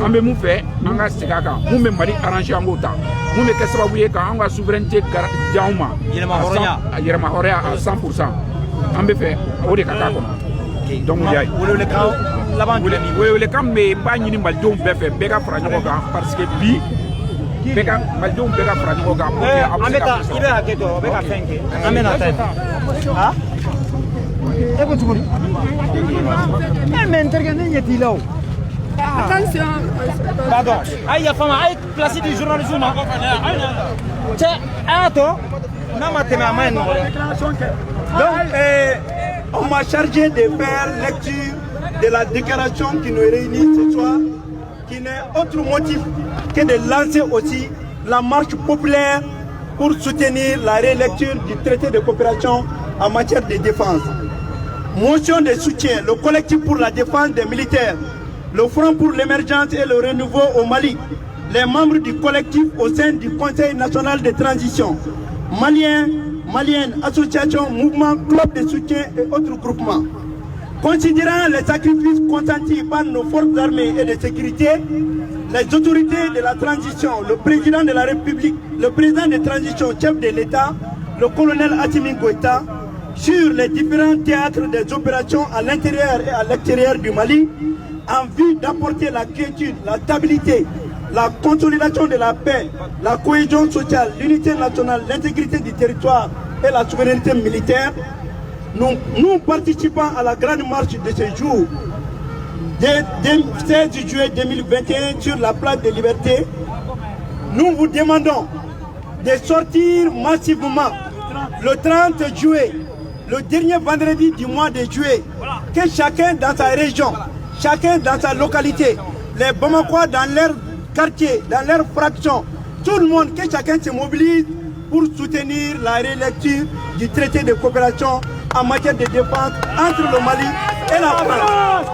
R: an bɛ mun fɛ an ka segin a kan mun bɛ mali arranger an k'o ta mun bɛ kɛ sababu ye k'an ka souveraineté di anw ma yɛrɛma hɔrɔnya à 100% an bɛ fɛ o de ka k'a kɔnɔ donc y'a ye welewelekan min bɛ yen n b'a ɲini malidenw bɛɛ fɛ bɛɛ ka fara ɲɔgɔn kan parce que bi malidenw bɛɛ ka fara ɲɔgɔn kan pour que a bɛ se ka
J: i bɛ hakɛ to o bɛ ka fɛn kɛ an bɛ na taa yen e ko cogo di mais n terikɛ ne ɲɛ t'i la o attention pardon ay ya fama ay place du journalisme ma cɛ a y'a to n'a ma tɛmɛ a ma yen nɔ
C: donc on m'a chargé de faire lecture de la déclaration qui nous réunit ce soir, qui n'est autre motif que de lancer aussi la marche populaire pour soutenir la rélecture du traité de coopération en matière de défense. Motion de soutien, le collectif pour la défense des militaires, le Front pour l'émergence et le renouveau au Mali, les membres du collectif au sein du Conseil national de transition, Maliennes, associations, mouvements, clubs de soutien et autres groupements. Considérant les sacrifices consentis par nos forces armées et de sécurité, les autorités de la transition, le président de la République, le président de transition, chef de l'État, le colonel Assimi Goïta, sur les différents théâtres des opérations à l'intérieur et à l'extérieur du Mali, en vue d'apporter la quiétude, la stabilité, la consolidation de la paix, la cohésion sociale, l'unité nationale, l'intégrité du territoire et la souveraineté militaire, nous participants à la grande marche de ce jour, dès 16 juillet 2021 sur la place des Libertés, nous vous demandons de sortir massivement le 30 juillet, le dernier vendredi du mois de juillet, que chacun dans sa région, chacun dans sa localité, les Bamakois dans leur quartier, dans leur fraction, tout le monde, que chacun se mobilise pour soutenir la rélecture du traité de coopération en matière de défense entre le Mali et la France.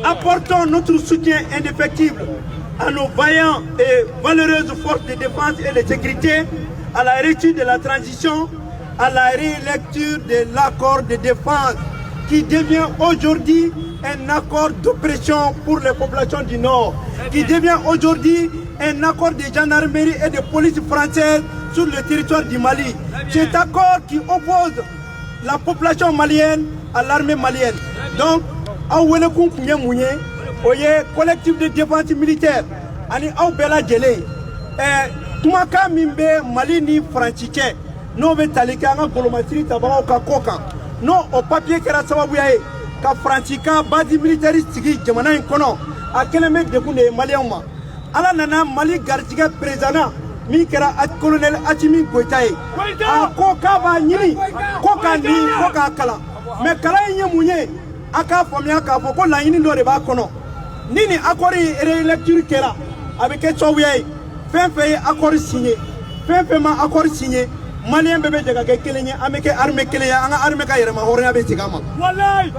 C: Apportons notre soutien indéfectible à nos vaillantes et valeureuses forces de défense et de sécurité, à la réussite de la transition, à la rélecture de l'accord de défense qui devient aujourd'hui un accord d'oppression pour les populations du Nord, qui devient aujourd'hui un accord de gendarmerie et de police française sur le territoire du Mali. Cet accord qui oppose la population malienne à l'armée malienne. Donc, collectif de défense militaire, ani aw bela jele kumaka min bɛ Mali ni Faransi cɛ n'o bɛ tali kɛ an ka bolomasiri tabagaw ka ko kan n'o o papier kɛra sababuya ye ka Faransi ka base militaire sigi jamana in kɔnɔ a kɛlen bɛ degun de ye maliyɛnw ma. Ala nana Mali garijɛgɛ président min kɛra colonel Assimi Goïta ye a ko k'a b'a ɲini ko k'a ni ko k'a kalan mais kalan in ye mun ye a k'a faamuya k'a fɔ ko laɲini dɔ de b'a kɔnɔ. Ni ni accord rélecture kɛra a bɛ kɛ sababuya ye fɛn fɛn ye accord signé fɛn fɛn ma accord signé maliyɛn bɛɛ bɛ jɛ ka kɛ kelen ye an bɛ kɛ armée kelen ye an ka armée ka yɛrɛma hɔrɔnya bɛ segin an ma.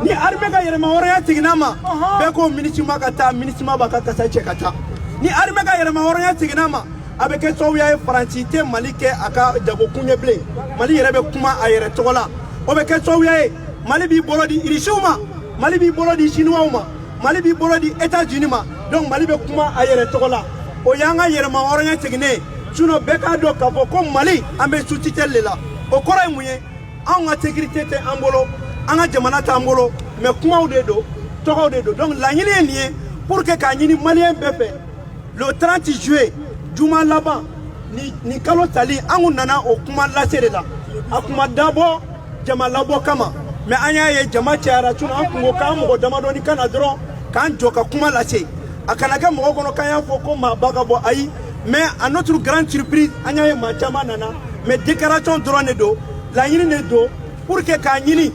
C: Ni armée ka yɛrɛma hɔrɔnya seginna an ma bɛɛ ko MINUSMA ka taa MINUSMA b'a ka kasa cɛ ka taa. Ni armée ka yɛrɛma hɔrɔnya seginna an ma a bɛ kɛ sababuya ye Faransi tɛ Mali kɛ a ka jagokun ye bilen Mali yɛrɛ bɛ kuma a yɛrɛ tɔgɔ la o bɛ kɛ sababuya ye Mali b'i bolo di Irisiw ma Mali b'i bolo di Chinois ma Mali b'i bolo di États-Unis ma donc Mali bɛ kuma a yɛrɛ tɔgɔ la o y'an ka yɛrɛma hɔrɔnya seginnen sinon bɛɛ k'a dɔn k'a fɔ ko Mali an bɛ sous tutelle de la o kɔrɔ ye mun ye anw ka sécurité tɛ an bolo an ka jamana t'an bolo mais kumaw de don tɔgɔw de don donc laɲini ye nin ye pour que k'a ɲini maliyɛn bɛɛ fɛ le 30 juillet juma laban ni kalo tali an kun nana o kuma lase de la a kuma dabɔ jama labɔ kama mais an y'a ye jama cayara tun an kungo k'an mɔgɔ damadɔni ka na dɔrɔn k'an jɔ ka kuma lase a kana kɛ mɔgɔ kɔnɔ k'an y'a fɔ ko maa ba ka bɔ ayi mais à notre grande surprise an y'a ye maa caman nana mais déclaration dɔrɔn de don laɲini de don pour que k'a ɲini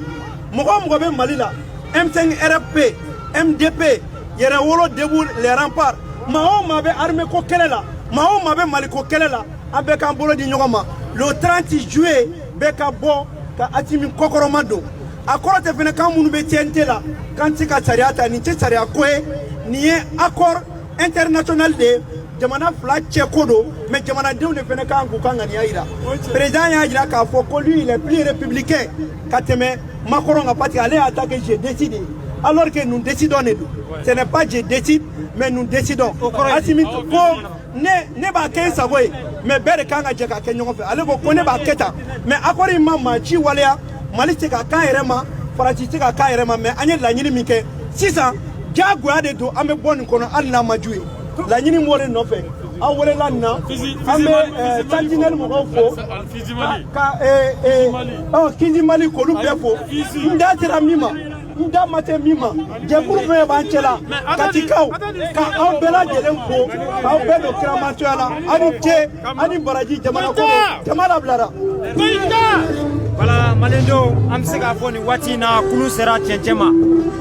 C: mɔgɔ o mɔgɔ bɛ Mali la M5 RFP MDP Yɛrɛwolo Debout les remparts maa o maa bɛ armée ko kɛlɛ la maa o maa bɛ Mali ko kɛlɛ la an bɛɛ k'an bolo di ɲɔgɔn ma le 30 juillet bɛɛ ka bɔ ka Asimi kɔkɔrɔma don a kɔrɔ tɛ fɛnɛ kan minnu bɛ CNT la k'an tɛ ka sariya ta nin tɛ sariya ko ye nin ye accord international de ye jamana fila cɛ ko don mais jamanadenw de fɛnɛ kan k'u ka ŋaniya yira président y'a yira k'a fɔ ko lui il est plus républicain ka tɛmɛ Macron kan parce que ale y'a ta kɛ je décide alors que nous décidons de don ce n'est pas je décide mais nous décidons Asimi ko ne b'a kɛ n sago ye mais bɛɛ de kan ka jɛ k'a kɛ ɲɔgɔn fɛ ale ko ne b'a kɛ tan mais accord in ma maa ci waleya Mali tɛ ka k'an yɛrɛ ma Faransi tɛ ka k'an yɛrɛ ma mais an ye laɲini min kɛ sisan diyagoya de don an bɛ bɔ nin kɔnɔ hali n'a ma ju ye laɲini m'o de nɔfɛ an welela nin na an bɛ sentinelle mɔgɔw fo ka Kisi Mali k'olu bɛɛ fo n da sera min ma n da ma se min ma jɛkulu fɛn b'an cɛla Katikaw ka aw bɛɛ lajɛlen fo k'aw bɛɛ don kiramantɔya la ani ce ani baraji jamana ko jama labilara.
J: Voilà, Malendo, an bɛ se k'a fɔ nin waati in na kulu sera cɛncɛn ma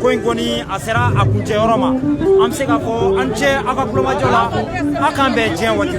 J: ko in kɔni a sera a kuncɛyɔrɔ ma an bɛ se k'a fɔ an cɛ aw ka kulomajɔ la aw k'an bɛn diɲɛ waati